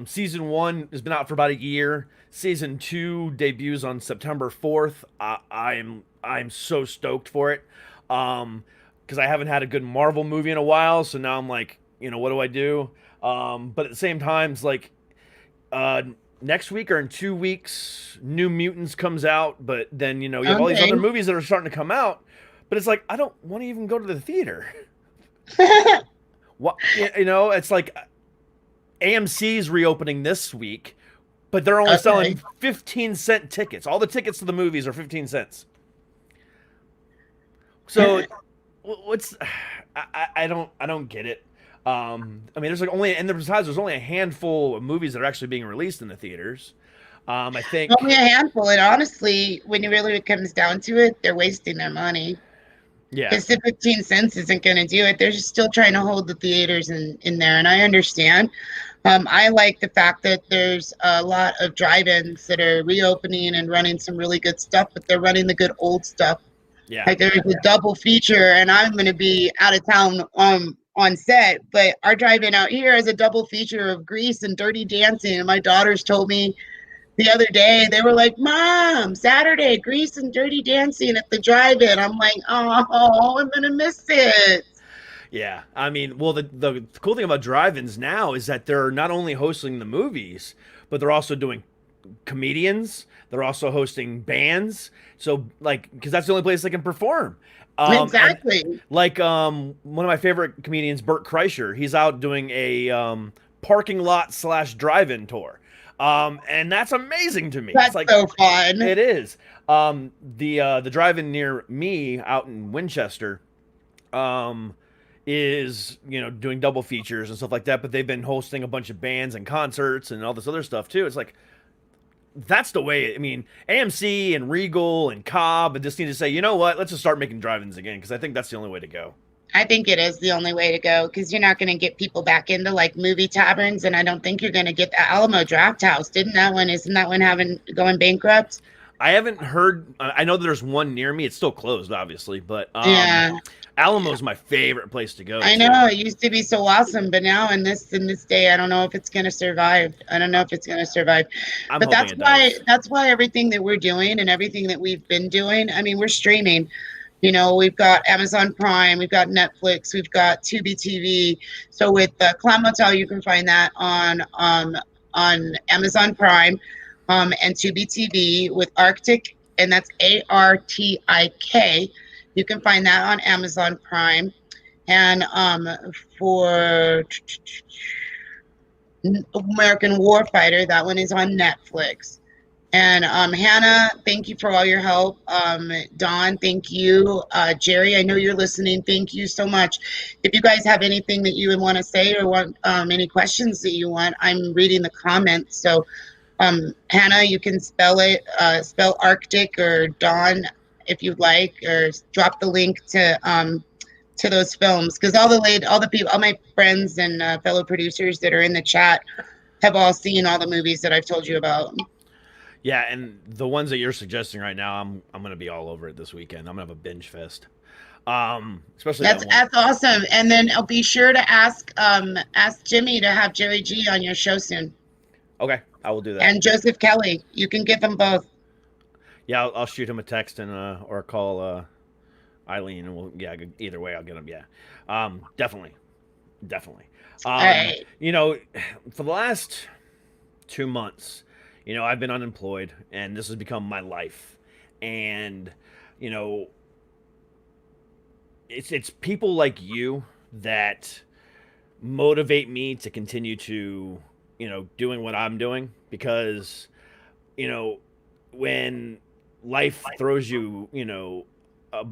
Season 1 has been out for about a year. Season 2 debuts on September 4th. I'm so stoked for it. Because I haven't had a good Marvel movie in a while, so now I'm like, what do I do? But at the same time, it's like next week or in 2 weeks, New Mutants comes out, but then you have all these other movies that are starting to come out. But it's like I don't want to even go to the theater. What it's like AMC's reopening this week, but they're only selling 15-cent tickets. All the tickets to the movies are 15 cents. So I don't get it. I mean, there's like there's only a handful of movies that are actually being released in the theaters. I think only a handful, and honestly, when it comes down to it, they're wasting their money. Yeah, because the 15 cents isn't going to do it. They're just still trying to hold the theaters in there, and I understand. I like the fact that there's a lot of drive-ins that are reopening and running some really good stuff, but they're running the good old stuff. Yeah, like there's a double feature, and I'm going to be out of town on set, but our drive-in out here has a double feature of Grease and Dirty Dancing, and my daughters told me the other day, they were like, Mom, Saturday, Grease and Dirty Dancing at the drive-in. I'm like, oh, I'm going to miss it. Yeah. I mean, well, the cool thing about drive-ins now is that they're not only hosting the movies, but they're also doing comedians. They're also hosting bands. So, because that's the only place they can perform. Exactly. Like, one of my favorite comedians, Bert Kreischer, he's out doing a parking lot / drive-in tour. And that's amazing to me. That's it's like, so fun. It is. The drive-in near me out in Winchester, is doing double features and stuff like that. But they've been hosting a bunch of bands and concerts and all this other stuff too. It's like that's the way. I mean, AMC and Regal and Cobb just need to say, you know what? Let's just start making drive-ins again because I think that's the only way to go. I think it is the only way to go because you're not going to get people back into like movie taverns, and I don't think you're going to get the Alamo Draft House. Isn't that one going bankrupt? I haven't heard. I know there's one near me. It's still closed, obviously, but yeah, Alamo's my favorite place to go. I know it used to be so awesome, but now in this day, I don't know if it's going to survive. But that's why everything that we're doing and everything that we've been doing. I mean, we're streaming. We've got Amazon Prime, we've got Netflix, we've got Tubi TV. So with Clown Motel, you can find that on Amazon Prime and Tubi TV. With Arctic, and that's ARTIK, you can find that on Amazon Prime. And for American Warfighter, that one is on Netflix. And Hannah, thank you for all your help. Dawn, thank you. Jerry, I know you're listening. Thank you so much. If you guys have anything that you would want to say or want any questions that you want, I'm reading the comments. So, Hannah, you can spell Arctic or Dawn if you'd like, or drop the link to those films because all the people, all my friends and fellow producers that are in the chat have all seen all the movies that I've told you about. Yeah, and the ones that you're suggesting right now, I'm going to be all over it this weekend. I'm going to have a binge fest. Especially that's awesome. And then I'll be sure to ask Jimmy to have Jerry G on your show soon. Okay, I will do that. And Joseph Kelly, you can get them both. Yeah, I'll shoot him a text and or call Eileen, and either way I'll get him. Yeah, definitely. All right. For the last 2 months. I've been unemployed, and this has become my life. And, it's people like you that motivate me to continue to, doing what I'm doing. Because, when life throws you, a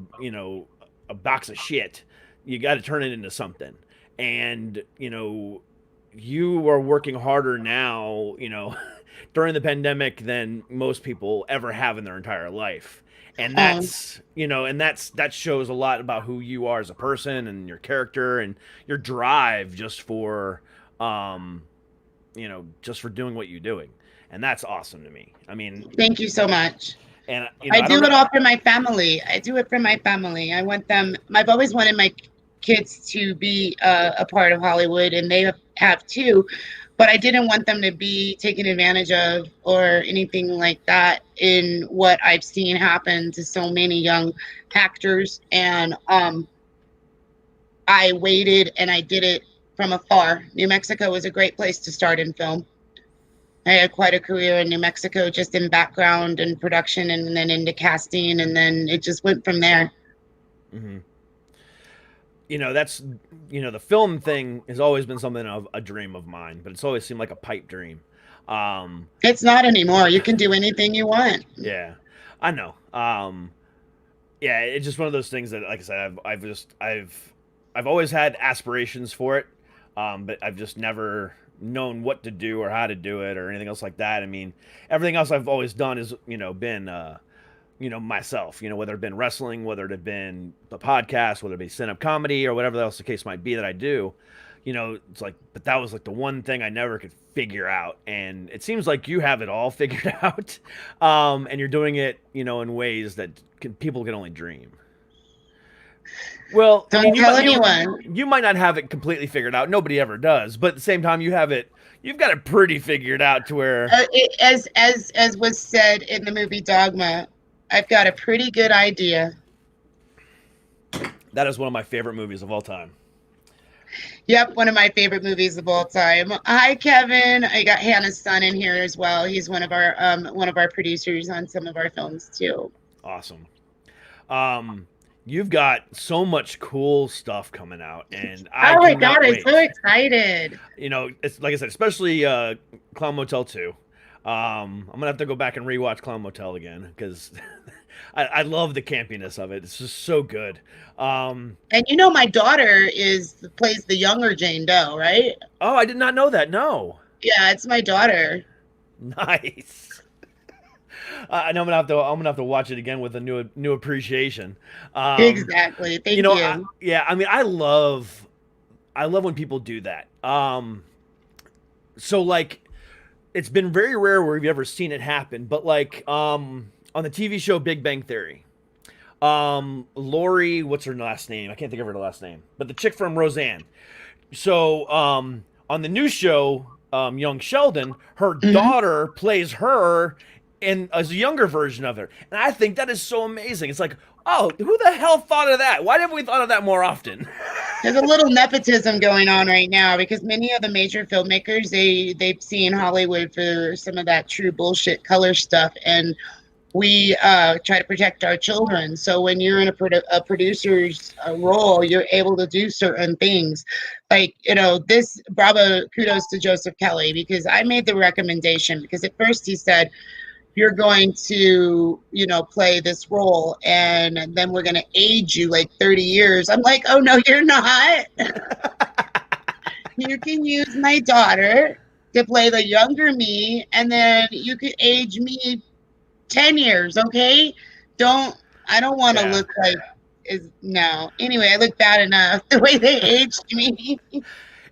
box of shit, you got to turn it into something. And, you are working harder now, during the pandemic than most people ever have in their entire life. And that's, that shows a lot about who you are as a person and your character and your drive just for doing what you're doing. And that's awesome to me. I mean, thank you so much. And I do it all for my family. I do it for my family. I want them, I've always wanted my kids to be a part of Hollywood, and they have too. But I didn't want them to be taken advantage of or anything like that in what I've seen happen to so many young actors. And I waited and I did it from afar. New Mexico was a great place to start in film. I had quite a career in New Mexico, just in background and production, and then into casting, and then it just went from there. Mm-hmm. That's the film thing has always been something of a dream of mine, but it's always seemed like a pipe dream. It's not anymore. You can do anything you want. Yeah, I know. Yeah, it's just one of those things that, like I said, I've always had aspirations for it, but I've just never known what to do or how to do it or anything else like that. I mean, everything else I've always done is been myself, whether it been wrestling, whether it had been the podcast, whether it be stand-up comedy or whatever else the case might be that I do, it's like, but that was like the one thing I never could figure out. And it seems like you have it all figured out. And you're doing it, in ways that people can only dream. Well, Don't tell anyone. You might not have it completely figured out. Nobody ever does. But at the same time, you've got it pretty figured out to where, as was said in the movie Dogma, I've got a pretty good idea. That is one of my favorite movies of all time. Yep, one of my favorite movies of all time. Hi, Kevin. I got Hannah's son in here as well. He's one of our producers on some of our films too. Awesome. You've got so much cool stuff coming out, and oh my god, I'm so excited. It's like I said, especially Clown Motel 2. I'm gonna have to go back and rewatch Clown Motel again because I love the campiness of it. It's just so good. And my daughter plays the younger Jane Doe, right? Oh, I did not know that. No. Yeah, it's my daughter. Nice. I know I'm gonna have to watch it again with a new appreciation. Exactly. Thank you. I love when people do that. So like, it's been very rare where you've ever seen it happen, but like on the TV show Big Bang Theory, Lori, what's her last name? I can't think of her last name, but the chick from Roseanne. So on the new show, Young Sheldon, her daughter plays her as a younger version of her, and I think that is so amazing. It's like, oh, who the hell thought of that? Why haven't we thought of that more often? There's a little nepotism going on right now because many of the major filmmakers, they've seen Hollywood for some of that true bullshit color stuff, and we try to protect our children. So when you're in a producer's role, you're able to do certain things. Like, this, bravo, kudos to Joseph Kelly, because I made the recommendation, because at first he said, you're going to, play this role, and then we're going to age you like 30 years. I'm like, oh, no, you're not. You can use my daughter to play the younger me, and then you could age me 10 years, okay? I don't want to look like, no. Anyway, I look bad enough the way they aged me.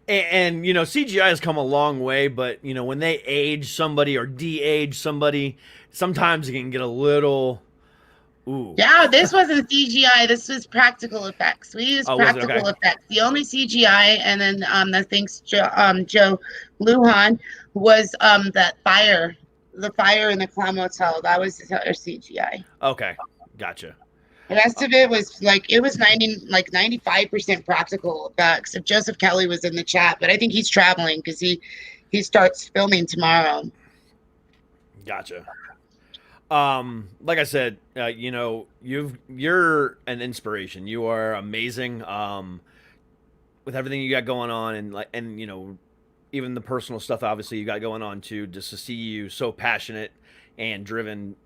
And CGI has come a long way, but when they age somebody or de-age somebody, sometimes it can get a little. Ooh. Yeah, this wasn't CGI. This was practical effects. We used practical effects. The only CGI, and then thanks Joe Lujan, was that fire, the fire in the Clown Motel. That was our CGI. Okay, gotcha. The rest of it was like, it was 95% practical effects. If Joseph Kelly was in the chat, but I think he's traveling because he starts filming tomorrow. Gotcha. Like I said, you're an inspiration. You are amazing. With everything you got going on, and even the personal stuff obviously you got going on too. Just to see you so passionate and driven,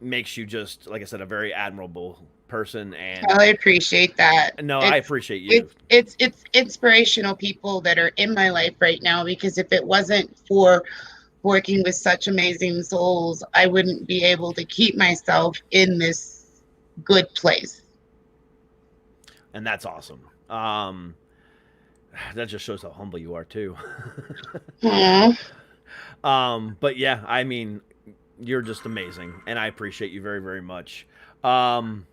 makes you just, like I said, a very admirable person. And I appreciate that. No, I appreciate you. It's inspirational people that are in my life right now, because if it wasn't for working with such amazing souls, I wouldn't be able to keep myself in this good place. And that's awesome. That just shows how humble you are too. But yeah, I mean, you're just amazing, and I appreciate you very, very much. But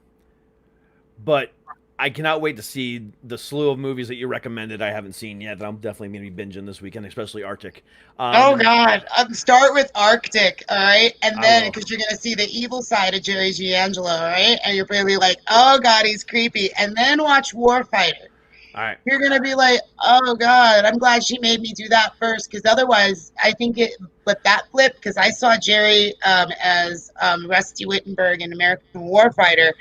I cannot wait to see the slew of movies that you recommended I haven't seen yet that I'm definitely going to be binging this weekend, especially Arctic. Oh God! Start with Arctic, all right, and I then will. because you're gonna see the evil side of Jerry D'Angelo, all right, and you're probably like, oh God, he's creepy, and then watch Warfighter. All right. You're gonna be like, oh God, I'm glad she made me do that first, because otherwise, I think it. But that flip, because I saw Jerry as Rusty Wittenberg in American Warfighter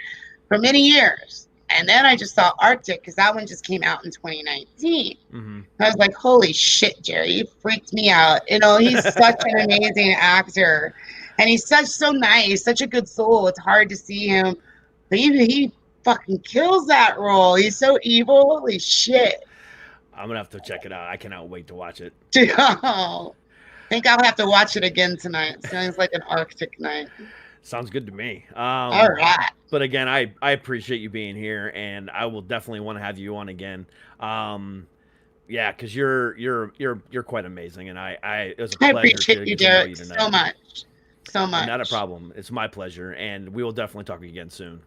for many years. And then I just saw Arctic because that one just came out in 2019. Mm-hmm. I was like, holy shit, Jerry, you freaked me out. You know, he's such an amazing actor. And he's so nice, such a good soul. It's hard to see him. But he fucking kills that role. He's so evil. Holy shit. I'm going to have to check it out. I cannot wait to watch it. Oh, I think I'll have to watch it again tonight. Sounds like an Arctic night. Sounds good to me. All right. But again, I appreciate you being here, and I will definitely want to have you on again. Yeah, because you're quite amazing, and it was a pleasure. I appreciate to you, get to know Derek, you tonight. so much. So much. Not a problem. It's my pleasure, and we will definitely talk again soon.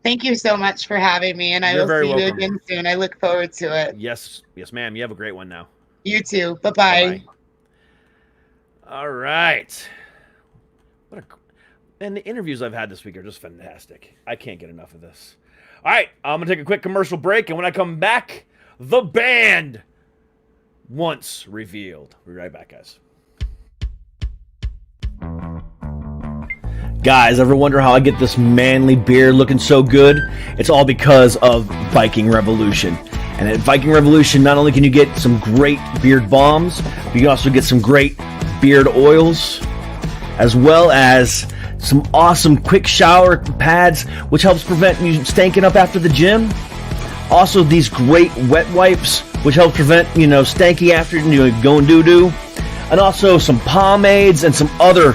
Thank you so much for having me, and I You're will very see you welcome. again soon. I look forward to it. Yes, ma'am. You have a great one now. You too. Bye-bye. Bye-bye. All right. And the interviews I've had this week are just fantastic. I can't get enough of this. All right, I'm going to take a quick commercial break, and when I come back, the band once revealed. We'll be right back, guys. Guys, ever wonder how I get this manly beard looking so good? It's all because of Viking Revolution. And at Viking Revolution, not only can you get some great beard balms, but you can also get some great beard oils, as well as some awesome quick shower pads, which helps prevent you stanking up after the gym. Also, these great wet wipes, which help prevent, stanky after going doo-doo. And also some pomades and some other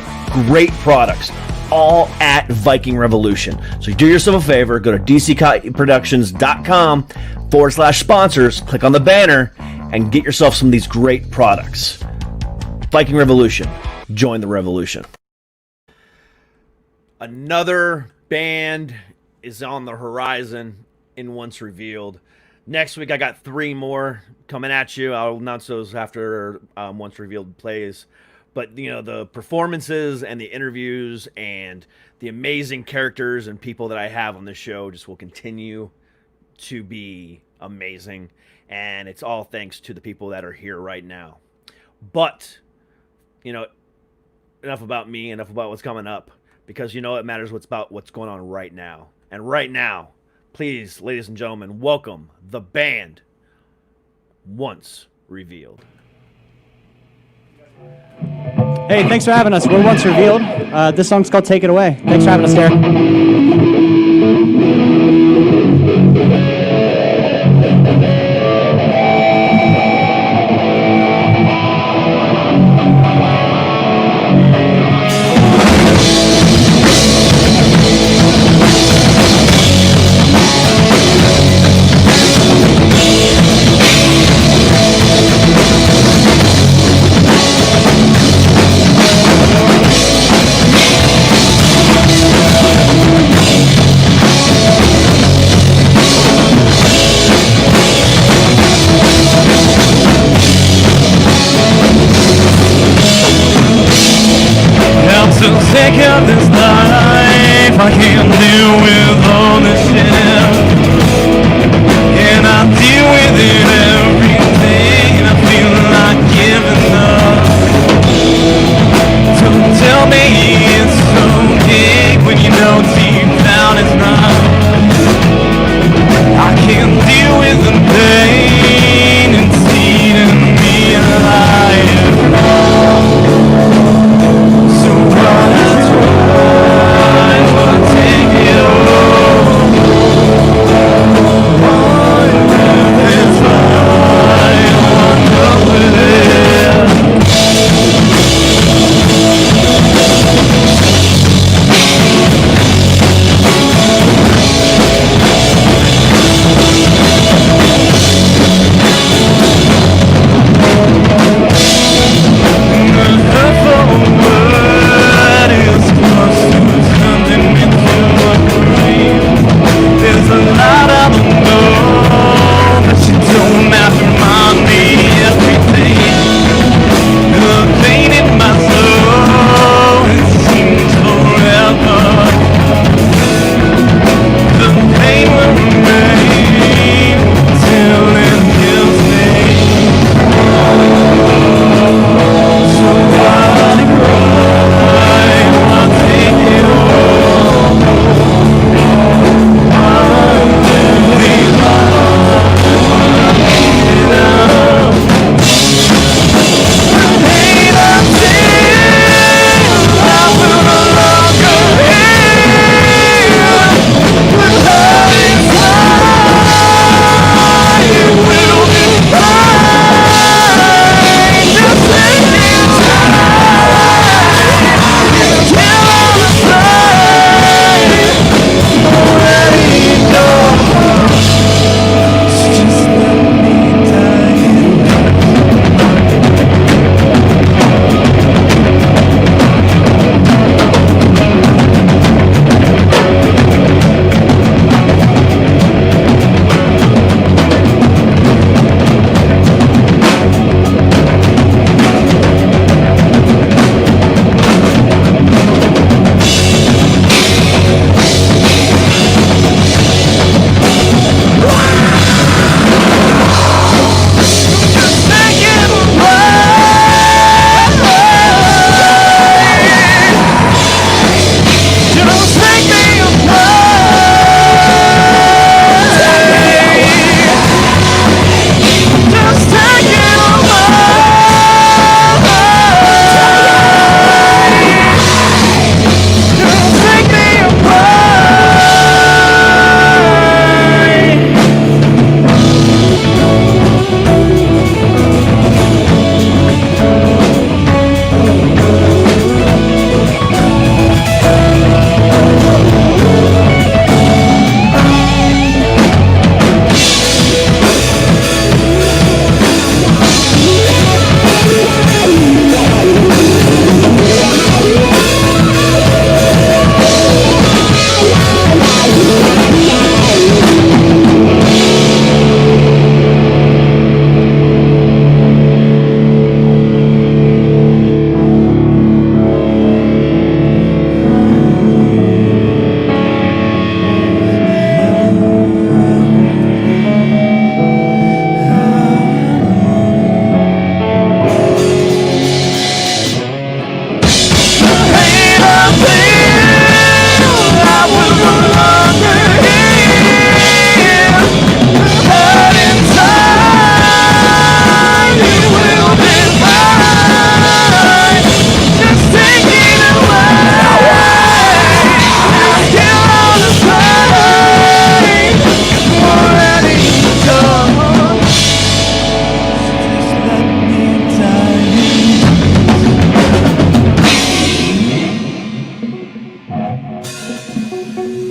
great products, all at Viking Revolution. So do yourself a favor, go to dcproductions.com/sponsors, click on the banner, and get yourself some of these great products. Viking Revolution. Join the revolution. Another band is on the horizon in Once Revealed. Next week, I got 3 more coming at you. I'll announce those after Once Revealed plays. But, the performances and the interviews and the amazing characters and people that I have on this show just will continue to be amazing. And it's all thanks to the people that are here right now. But, enough about me, enough about what's coming up. Because it matters what's going on right now. And right now, please, ladies and gentlemen, welcome the band Once Revealed. Hey, thanks for having us. We're Once Revealed. This song's called Take It Away. Thanks for having us, Derek. Sick of this life, I can't deal with all this shit. And I deal with it every day, and I feel like giving up. So tell me it's okay when you know deep down it's not. I can't deal with the pain it's eating me alive. Take it all.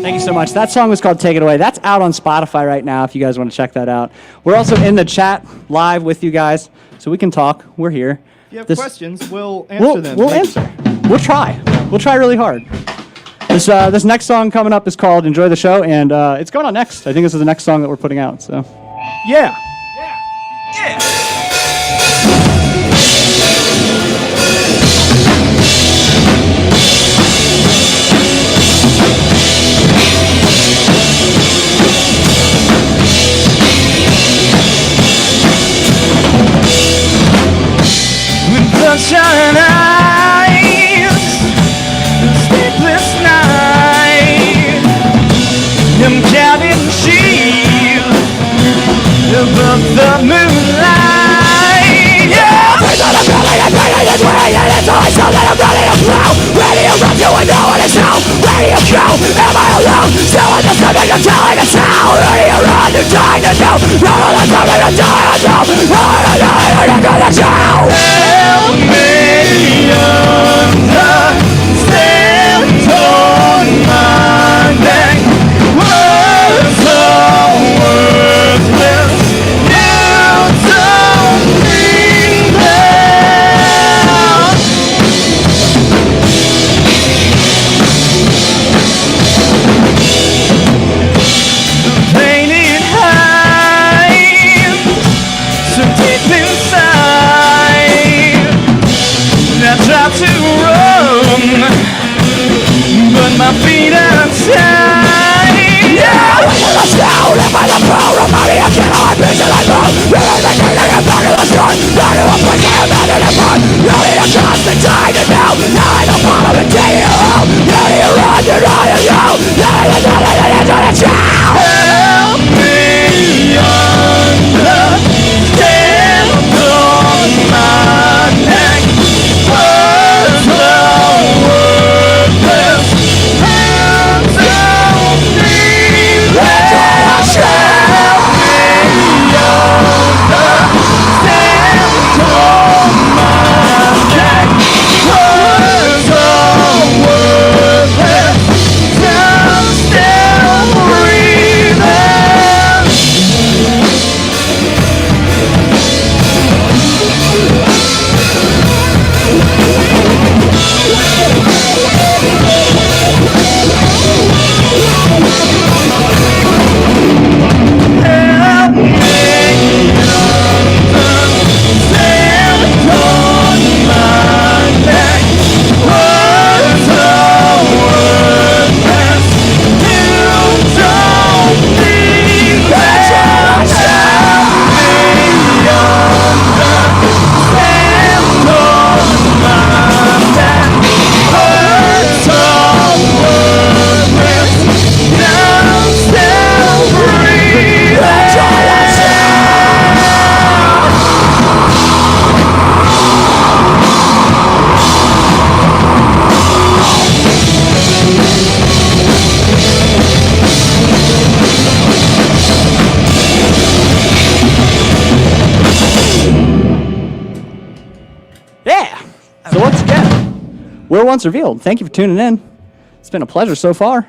Thank you so much. That song was called Take It Away. That's out on Spotify right now if you guys want to check that out. We're also in the chat live with you guys, so we can talk. We're here. If you have questions, we'll answer them. We'll answer. We'll try. We'll try really hard. This next song coming up is called Enjoy the Show, and it's going on next. I think this is the next song that we're putting out. So, Yeah. Sunshine eyes, sleepless night. I'm counting sheep above the moonlight. Yeah. It's on a belly and pain is way, and it's always so that I'm ready to blow. Ready to run to a know what it's now. Ready to go, am I alone? Still in the stomach, I'm telling a sound. Ready to run, to die, to know. Run on the stomach, I'm dying to know. Run on the stomach, I'm dying to know. Help me understand on my neck. Words are worthless. You don't mean them. Pain it hides so deep inside. I try to run, but my feet are tied. Yeah, when you're down, if I don't know, reminding I can't hide, vision I move. Really thinking that I'm back in the sun, back in the place I abandoned in front. You need a constant time to know. Now I don't follow the day you owe. You need to run, you're not a yo. Now I don't know that it's on a chow. Help me understand on my neck. Words are worthless. Hands don't need that. Help me understand on my neck. Words are worthless. I'm still breathing. Help me understand on my neck. Words are worthless. You don't need that. Help me understand on my neck. Words are worthless. I'm still breathing. yeah. So once again, Will Once Revealed. Thank you for tuning in. It's been a pleasure so far.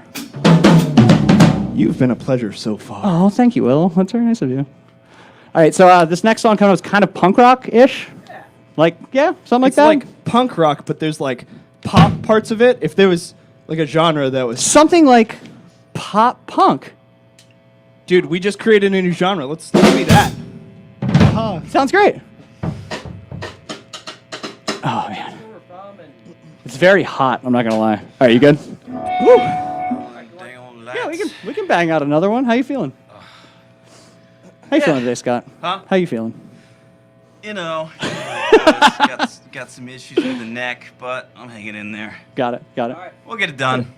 You've been a pleasure so far. Oh, thank you, Will. That's very nice of you. All right, so this next song coming up is kind of punk rock-ish. Like, yeah, something like It's that. like punk rock, but there's like pop parts of it. If there was like a genre that was, something like pop punk. dude, we just created a new genre. Let's do that. Sounds great. Oh, man. It's very hot, I'm not going to lie. All right, you good? Woo. Yeah, we can bang out another one. How you feeling? How you feeling today, Scott? Huh? How you feeling? You know, got some issues with the neck, but I'm hanging in there. Got it. All right, we'll get it done.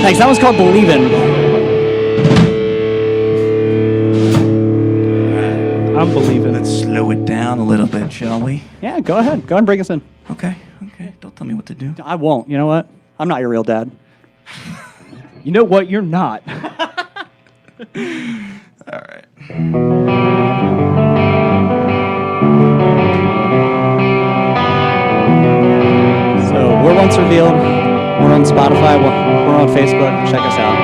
Thanks. That one's called Believin'. I'm believing. Let's slow it down a little bit, shall we? Yeah, go ahead. Go ahead and bring us in. Okay. Don't tell me what to do. I won't. You know what? I'm not your real dad. You know what? You're not. All right. So we're Once Revealed. We're on Spotify. We're on Facebook. Check us out.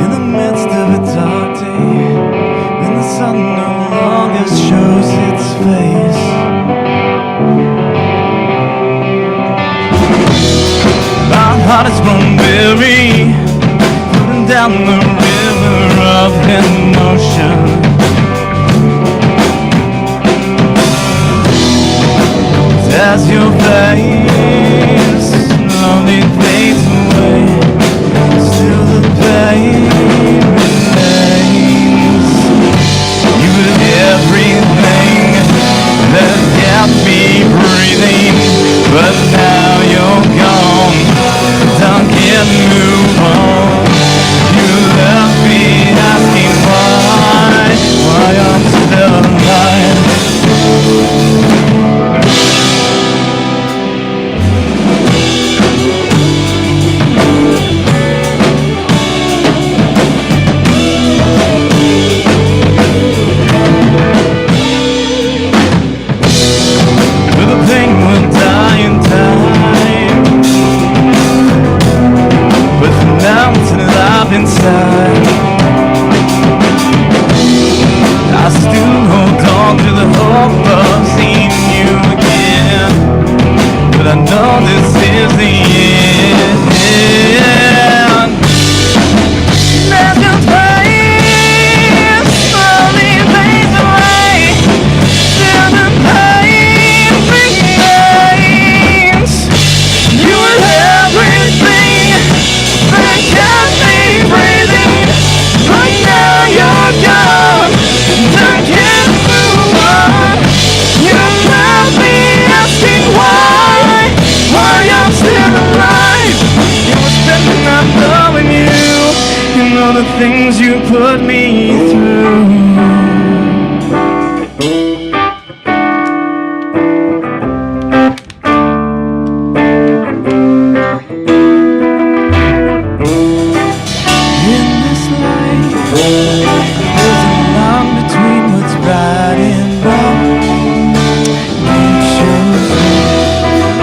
In the midst of a dark day, when the sun no longer shows its face, my heart is grown weary, floating down the river of emotion. As your face slowly fades away, still put me through. In this life, there's a line between what's right and wrong. You chose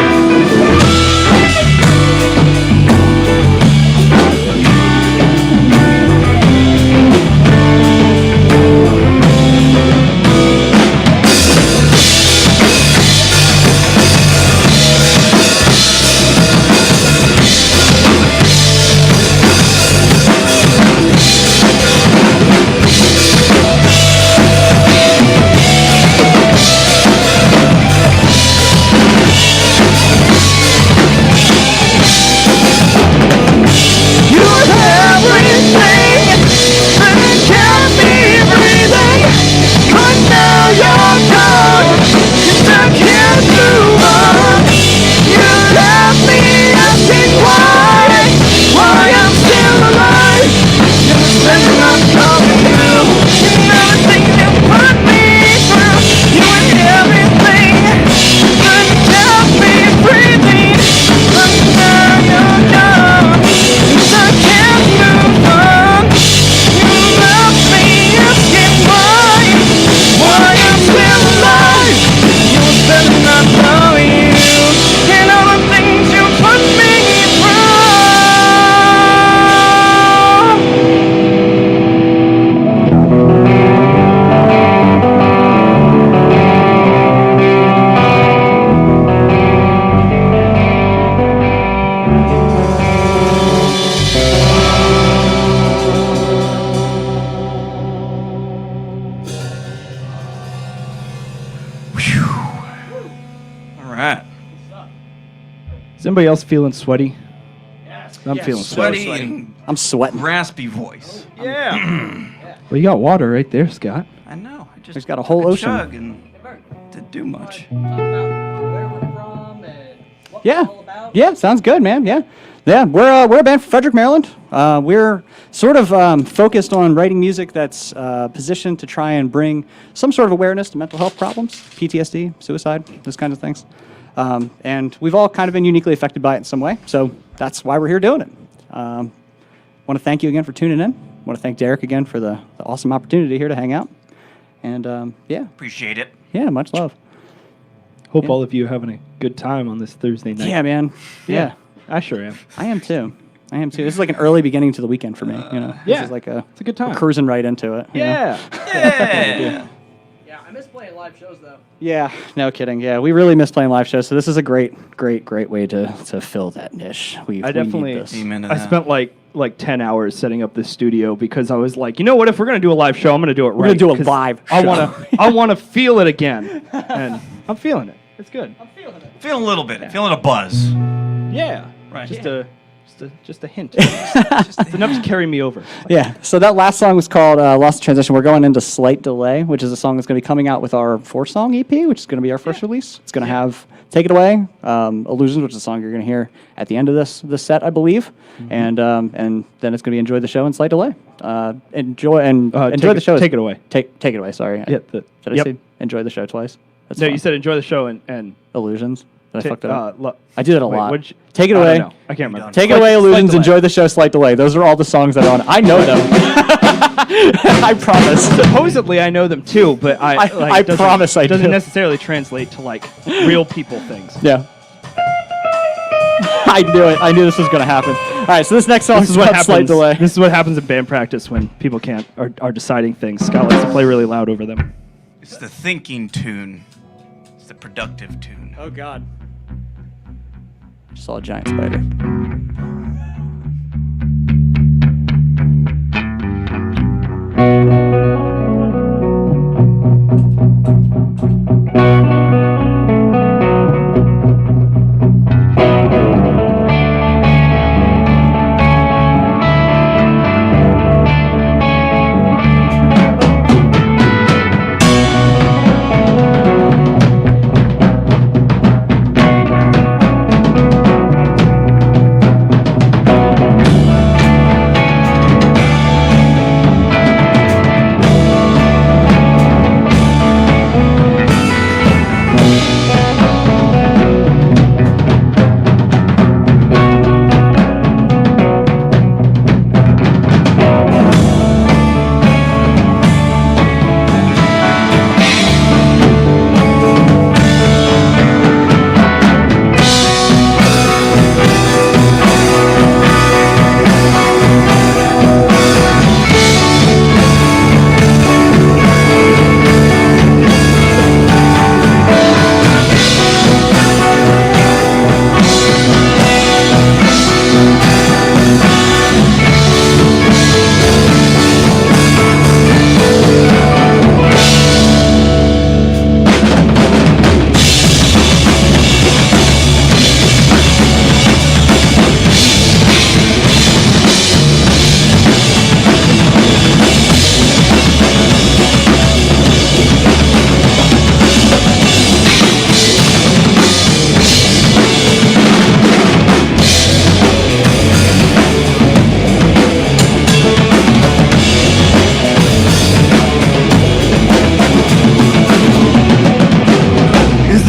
Is anybody else feeling sweaty? I'm feeling sweaty sweaty. and I'm sweating. raspy voice. Yeah. Well, you got water right there, Scott. I know. I just He's got a whole took ocean. chug and didn't do much. Yeah. Yeah, sounds good, man. Yeah. Yeah, we're a band from Frederick, Maryland. We're sort of focused on writing music that's positioned to try and bring some sort of awareness to mental health problems, PTSD, suicide, those kinds of things. And we've all kind of been uniquely affected by it in some way, so that's why we're here doing it. Want to thank you again for tuning in. Want to thank Derek again for the awesome opportunity here to hang out. And yeah, Appreciate it. yeah, much love. Hope Yeah. all of you are having a good time on this Thursday night. Yeah, man. Yeah. I sure am. I am too. This is like an early beginning to the weekend for me. This yeah, is like it's a good time. we're cruising right into it. you know? Yeah. Yeah. Yeah, I miss playing live shows though. Yeah, no kidding. Yeah, we really miss playing live shows. So this is a great way to fill that niche. We definitely- need this. Amen to I that. spent like 10 hours setting up this studio because I was like, you know what? If we're gonna do a live show, I'm gonna do it right. We're gonna do a 'cause live I show. wanna feel it again, and I'm feeling it. It's good. Feeling a little bit. Feeling a buzz. Yeah. Right. Just a hint. Just enough to carry me over. Yeah. So that last song was called "Lost in Transition." We're going into "Slight Delay," which is a song that's going to be coming out with our 4-song EP, which is going to be our first release. It's going to have "Take It Away," "Illusions," which is a song you're going to hear at the end of this set, I believe, and then it's going to be "Enjoy the Show" and "Slight Delay." Enjoy the show. Take it away. Take it away. Sorry. Yeah. Did I Yep. say "Enjoy the Show" twice? That's No, fine. you said enjoy the show and "Illusions." Did I fuck that up? lo- I do that a wait, lot. what'd you- Take it I away. don't know. I can't remember. Take it away, Slight Illusions. delay. Enjoy the show, Slight Delay. Those are all the songs that are on. I know them. I promise. Supposedly I know them too, but I doesn't- promise I doesn't do. necessarily translate to like real people things. Yeah. I knew it. I knew this was going to happen. All right, so this next song This is is what called "Slight happens. Delay." This is what happens in band practice when people are deciding things. Scott likes to play really loud over them. It's the thinking tune. It's the productive tune. Oh, God. Just saw a giant spider.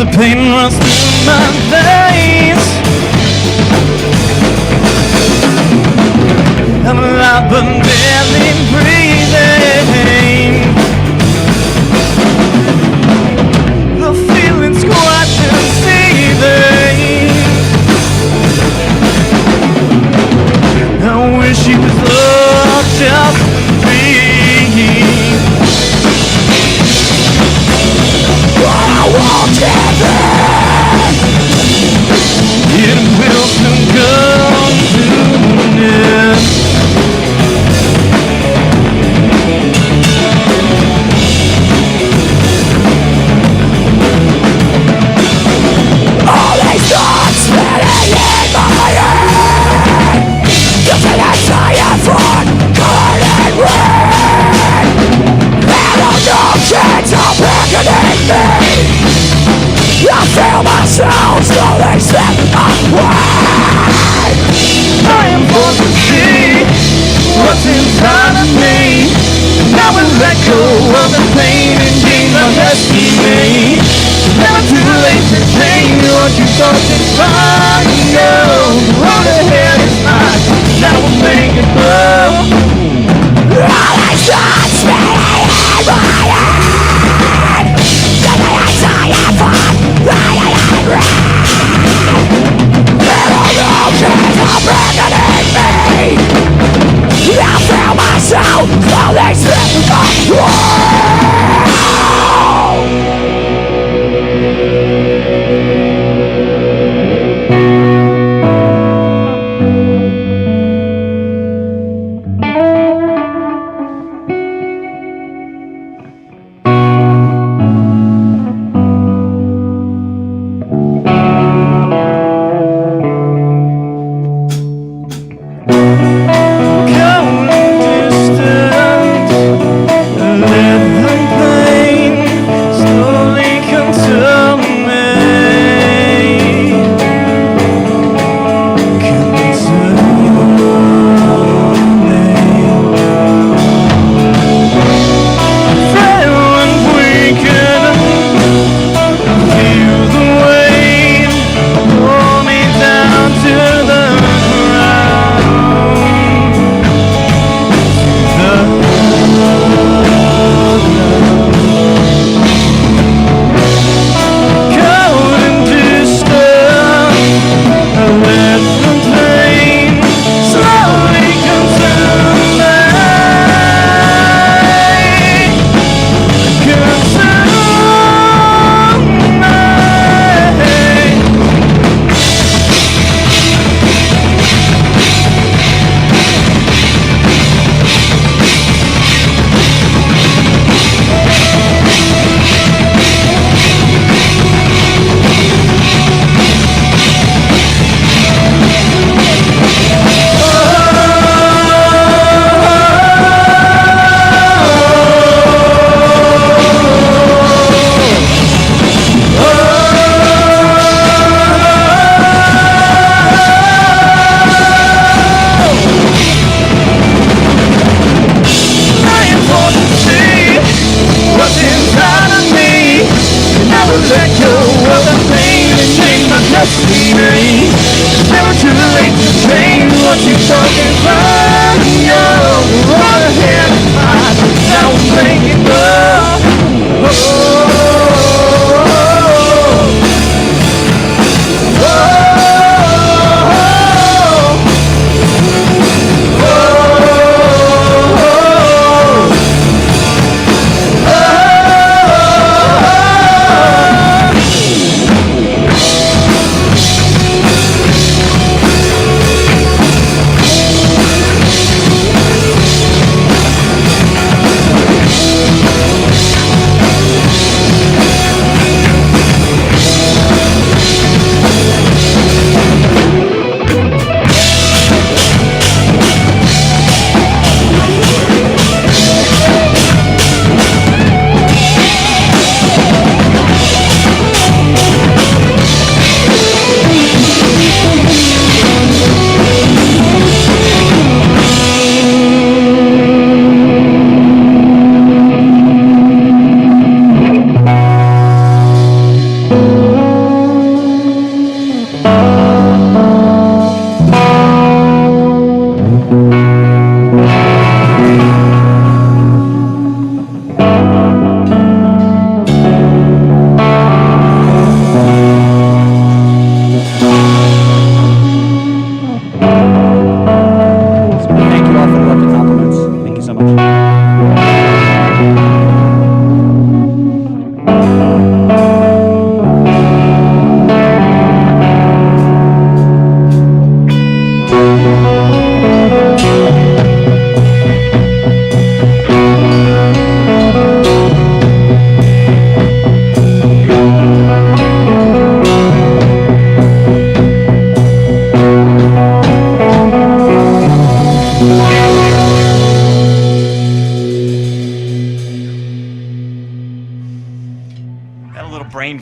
the pain runs through my veins. I'm alive but barely breathing. The feeling's quite deceiving. I wish he was all just me. I won't give in. It will soon come to an end. All these thoughts spinning in my head, guilty as I am from covered in red. And emotions are beckoning me. I feel myself slowly slip away. I am forced to see what's inside of me. Now I let go of the pain and gain my destiny. Never too late to change what you thought is fine. No, the road ahead is mine. Now we'll make it blow. All these thoughts spinning in my head, guilty as I am from lying and red. And all the emotions are beckoning me. I feel myself slowly slip away.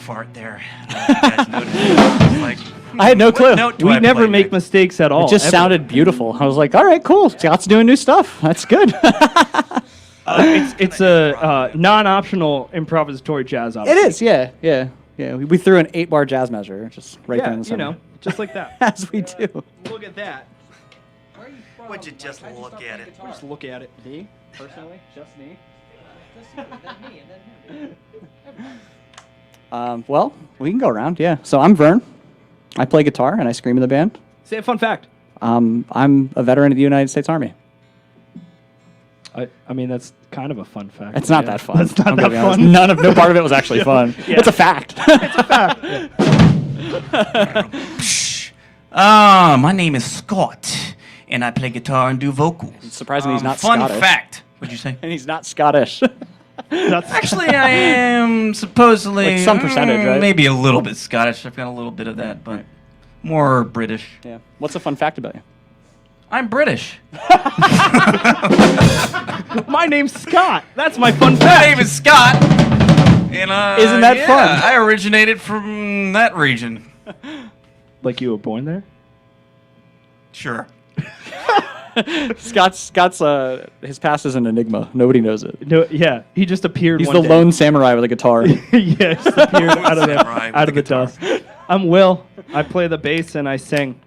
fart there. I don't know if you guys noticed. Like, I had no clue. what note do We I never play make next? mistakes at all. It just ever. sounded beautiful. I was like, all right, cool. Scott's doing new stuff. That's good. It's a non-optional improvisatory jazz. It is, yeah. We threw an 8-bar jazz measure just right there in the center. just like that. As we do. Look at that. Would you just look at it? Just look at it. Me, personally, just me. Well, we can go around, yeah. So I'm Vern. I play guitar and I scream in the band. Say a fun fact. I'm a veteran of the United States Army. I mean, that's kind of a fun fact. It's not that fun. That's not I'm gonna that be honest. fun. No part of it was actually fun. Yeah. It's a fact. My name is Scott, and I play guitar and do vocals. Surprisingly, he's not fun Scottish. fact. What'd you say? And he's not Scottish. Actually, I am supposedly Like some percentage, right? Maybe a little bit Scottish. I've got a little bit of that, but more British. Yeah. What's a fun fact about you? I'm British. My name's Scott. That's my fun My fact. name is Scott. And Isn't that fun? I originated from that region. Like you were born there? Sure. Scott's his past is an enigma. Nobody knows it. No, yeah. He just appeared. He's one the day. lone samurai with a guitar. Yeah, just appeared out of Samurai with the the guitar. dust. I'm Will. I play the bass and I sing.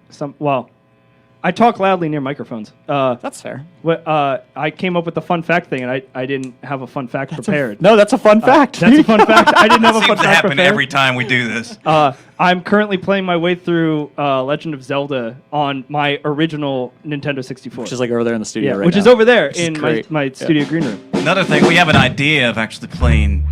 I talk loudly near microphones. That's fair. I came up with the fun fact thing, and I didn't have a fun fact prepared. No, that's a fun fact. That's a fun fact. I didn't have a fun Seems to fact happen prepared. every time we do this. I'm currently playing my way through Legend of Zelda on my original Nintendo 64. Which is like over there in the studio right which now. is over there Which is in great. my studio green room. Another thing, we have an idea of actually playing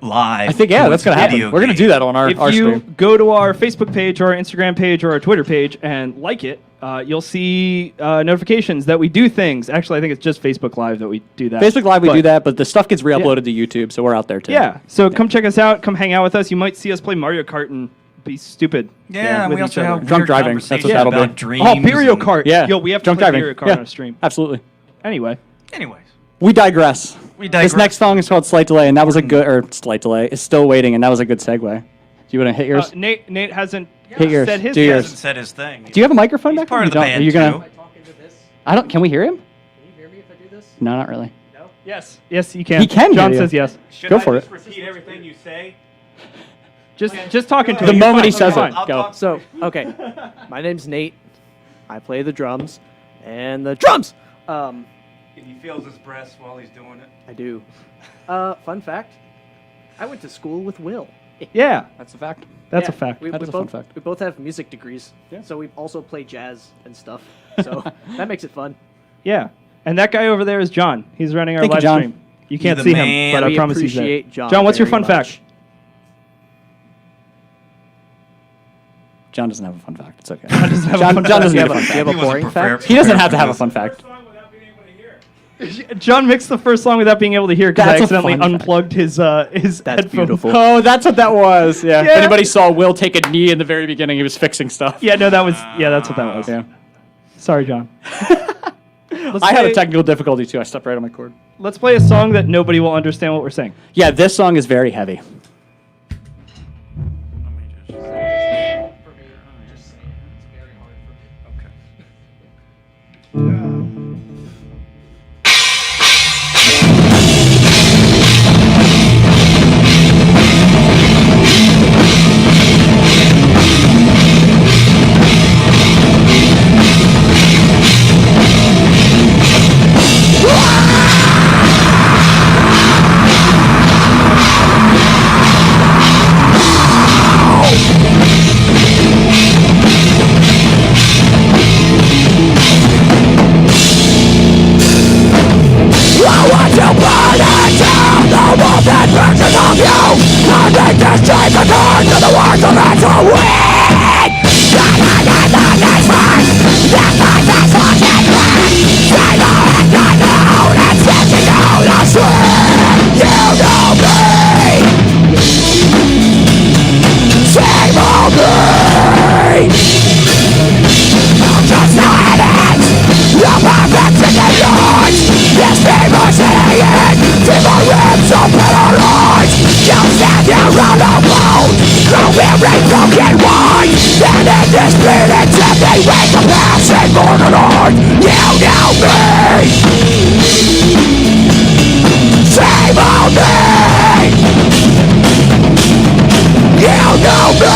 live. I think, yeah, that's going to happen. We're going to do that on our If you stream. go to our Facebook page or our Instagram page or our Twitter page and like it, you'll see notifications that we do things. Actually, I think it's just Facebook Live that we do that. Facebook Live, we do that, but the stuff gets re-uploaded to YouTube, so we're out there too. Yeah, so come check us out. Come hang out with us. You might see us play Mario Kart and be stupid. Yeah, with we each also other. have Drunk weird driving, that's what conversations that'll about be. dreams. Oh, Mario and- Kart. Yeah. Yo, we have to Drunk play driving. Mario Kart Yeah. on a stream. Absolutely. Anyway. Anyways, We digress. we This digress. next song is called Slight Delay, and that was a good, or Slight Delay, is Still Waiting, and that was a good segue. Do you want to hit yours? Nate hasn't Hit yours. said his Do He yet. yours. hasn't said his thing. Do you have a microphone He's back there? part You of the don't? band Are you gonna? too. Can we hear him? Can you hear me if I do this? No, not really. Yes, you can. He can John hear you. says yes. Should Go I for just it. repeat everything you say? Just talking to The him. You're moment he fine, says you're it, fine. go. So, okay. My name's Nate. I play the drums. And the drums! He feels his breath while he's doing it. I do. Fun fact. I went to school with Will. Yeah, That's a fact. that's Yeah, a fact. We, That we is a fun both, fact. we both have music degrees. Yeah. So we also play jazz and stuff. So that makes it fun. Yeah, and that guy over there is John. He's running our Thank you, live John. stream. You can't the see man. him, but I We promise he's there. appreciate John John, what's your very fun much. fact? John doesn't have a fun fact. It's okay. John doesn't have a John fun doesn't Do you need a have fun a, do you have fact. a boring fact? He doesn't have to have a fun fact. John mixed the first song without being able to hear because I That's a accidentally fun fact. unplugged his That's headphones. beautiful. Oh, that's what that was. Yeah. Yeah. If anybody saw Will take a knee in the very beginning, he was fixing stuff. Yeah, no, that's what that was. Yeah. Sorry, John. I had a technical difficulty too. I stepped right on my cord. Let's play a song that nobody will understand what we're saying. Yeah, this song is very heavy. with the passion for the Lord. You know me. Shame on me. You know me.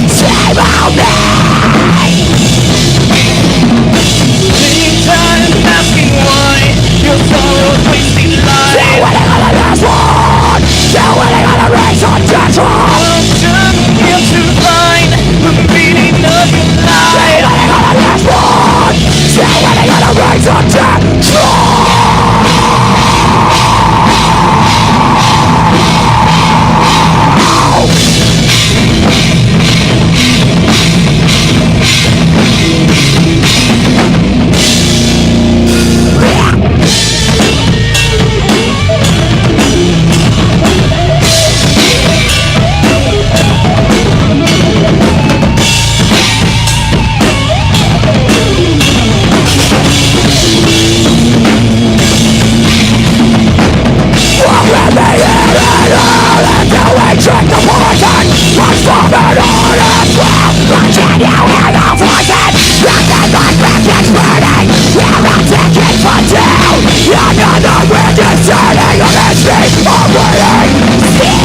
Shame on me. Anytime asking why your sorrow's wasting life. Doing it on the last one. Doing it on the race on control. Here to find the meaning of your life. Doing it on the last one. Doing it on the race on control. Drink the poison, what's from it all as well. Continue in the poison, nothing but refuge burning. We're not taking for down. Another wind is turning against me. I'm waiting still.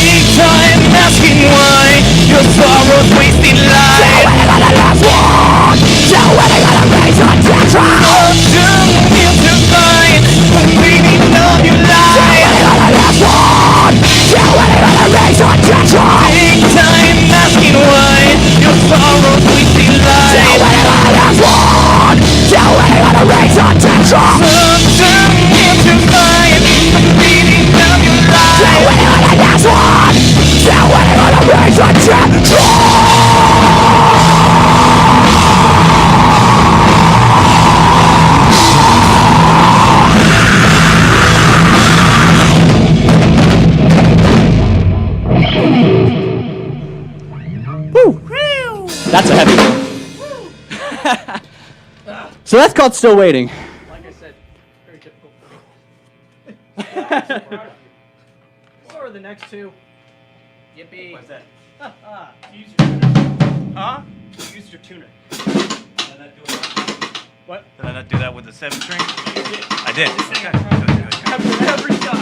Anytime asking why your sorrow's wasting life. Doing it on the last one. Doing it on the race on control. Here to find the meaning of your life. Doing it on the last one. Doing it on the race on control. Anytime asking why your sorrow's wasting life. Doing it on the last one. Doing it on the race on control. Here to find the meaning of your life. Doing it on the last one. Doing it on the race on control. That's a heavy one. So that's called Still Waiting. Like I said, very typical for me. So are the next two. Yippee. What's that? Use your tuner. Huh? Use your tuner. What? Did I not do that with the 7-string? I did. Every shot.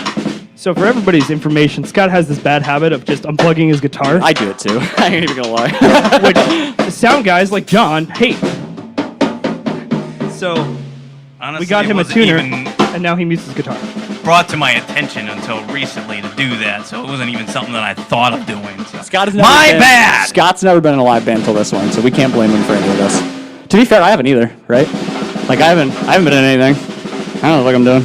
So for everybody's information, Scott has this bad habit of just unplugging his guitar. I do it too. I ain't even gonna lie. Which the sound guys like John hate. So, honestly, We got it him a wasn't tuner, even and now he mutes his guitar. brought to my attention until recently to do that, so it wasn't even something that I thought of doing. So. Scott has never My been, bad! Scott's never been in a live band until this one, so we can't blame him for any of this. To be fair, I haven't either, right? Like I haven't been in anything. I don't know what I'm doing.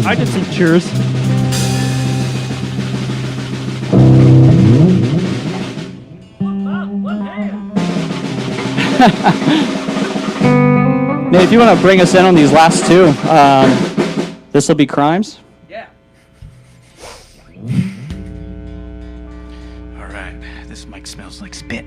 I did some cheers. Nate, if you want to bring us in on these last two, this will be Crimes. Yeah. All right, this mic smells like spit.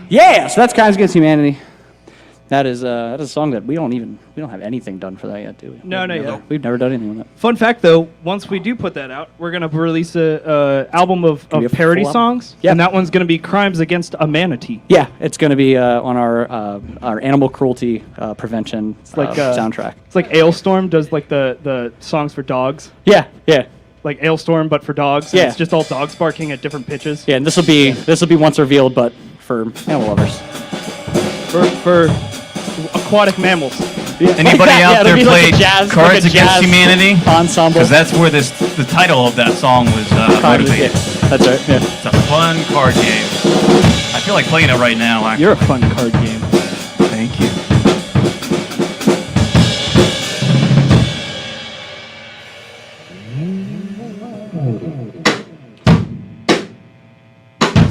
Yeah, so that's Crimes Against Humanity. That is a song that we don't have anything done for that yet, do we? No, not yet. We've never done anything with that. Fun fact, though, once we do put that out, we're gonna release a album of Gonna be a parody full album? songs, Yeah. and that one's gonna be Crimes Against a Manatee. Yeah, it's going to be on our animal cruelty prevention soundtrack. It's like Ailstorm does like the songs for dogs. Yeah, yeah, Like Ailstorm, but for dogs. Yeah. And it's just all dogs barking at different pitches. yeah. And this will be once revealed, but for animal lovers. For aquatic mammals. Anybody out there play Cards Against Humanity? Ensemble. Because that's where the title of that song was motivated. That's right. Yeah. It's a fun card game. I feel like playing it right now. Actually. You're a fun card game. Thank you.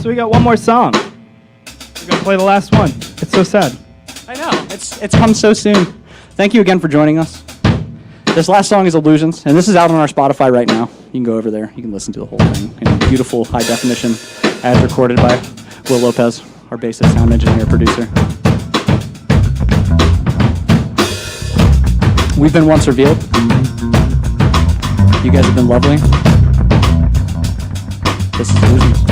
So we got one more song. We're gonna play the last one. It's so sad. I know. It's come so soon. Thank you again for joining us. This last song is Illusions, and this is out on our Spotify right now. You can go over there. You can listen to the whole thing in beautiful high definition, as recorded by Will Lopez, our bassist, sound engineer, producer. We've been Once Revealed. You guys have been lovely. This is Illusions.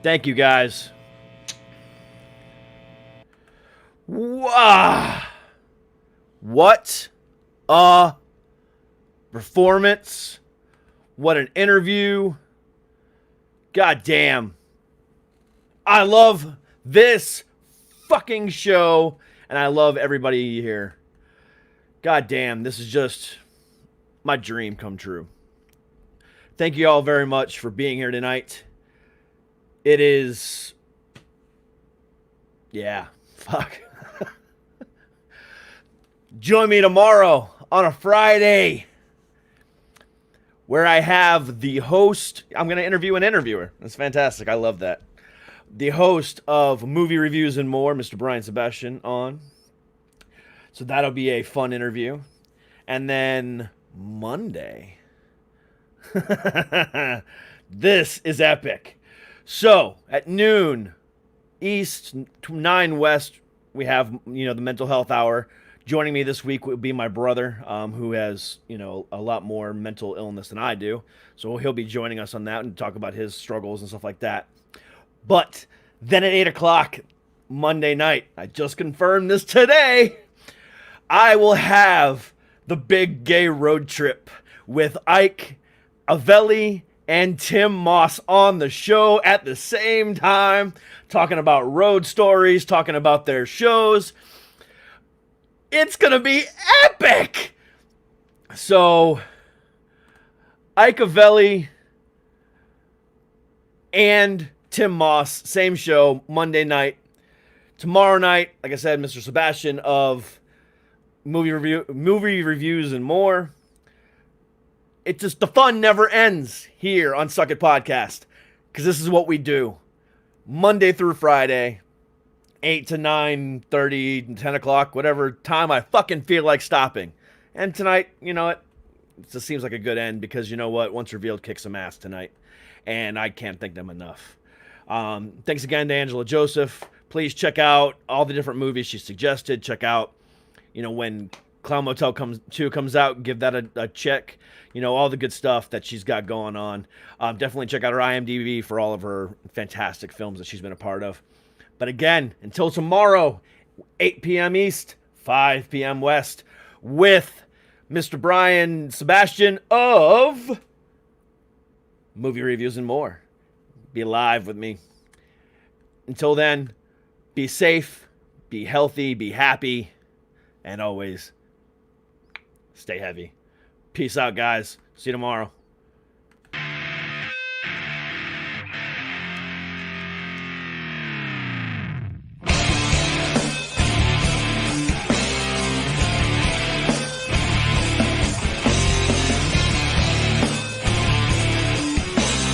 Thank you, guys. Wow. What a performance. What an interview. God damn. I love this fucking show, and I love everybody here. God damn, this is just my dream come true. Thank you all very much for being here tonight. It is... Yeah, fuck. Join me tomorrow on a Friday where I have the host. I'm going to interview an interviewer. That's fantastic. I love that. The host of Movie Reviews and More, Mr. Brian Sebastian, on. So that'll be a fun interview. And then Monday. This is epic. So at noon East, 9 West, we have, the mental health hour. Joining me this week will be my brother, who has, a lot more mental illness than I do. So he'll be joining us on that and talk about his struggles and stuff like that. But then at 8 o'clock Monday night, I just confirmed this today, I will have the big gay road trip with Ike Avelli and Tim Moss on the show at the same time, talking about road stories, talking about their shows. It's going to be epic. So, Ike Avelli and Tim Moss, same show, Monday night. Tomorrow night, like I said, Mr. Sebastian of Movie Reviews and More. It just, the fun never ends here on Suck It Podcast, because this is what we do. Monday through Friday, 8 to 9:30, 10 o'clock, whatever time I fucking feel like stopping. And tonight, you know what? It just seems like a good end, because you know what? Once Revealed kicks some ass tonight, and I can't thank them enough. Thanks again to Angela Joseph. Please check out all the different movies she suggested. Check out, when Clown Motel 2 comes out, give that a check. All the good stuff that she's got going on. Definitely check out her IMDb for all of her fantastic films that she's been a part of. But again, until tomorrow, 8 p.m. East, 5 p.m. West, with Mr. Brian Sebastian of Movie Reviews and More. Be live with me. Until then, be safe, be healthy, be happy, and always stay heavy. Peace out, guys. See you tomorrow.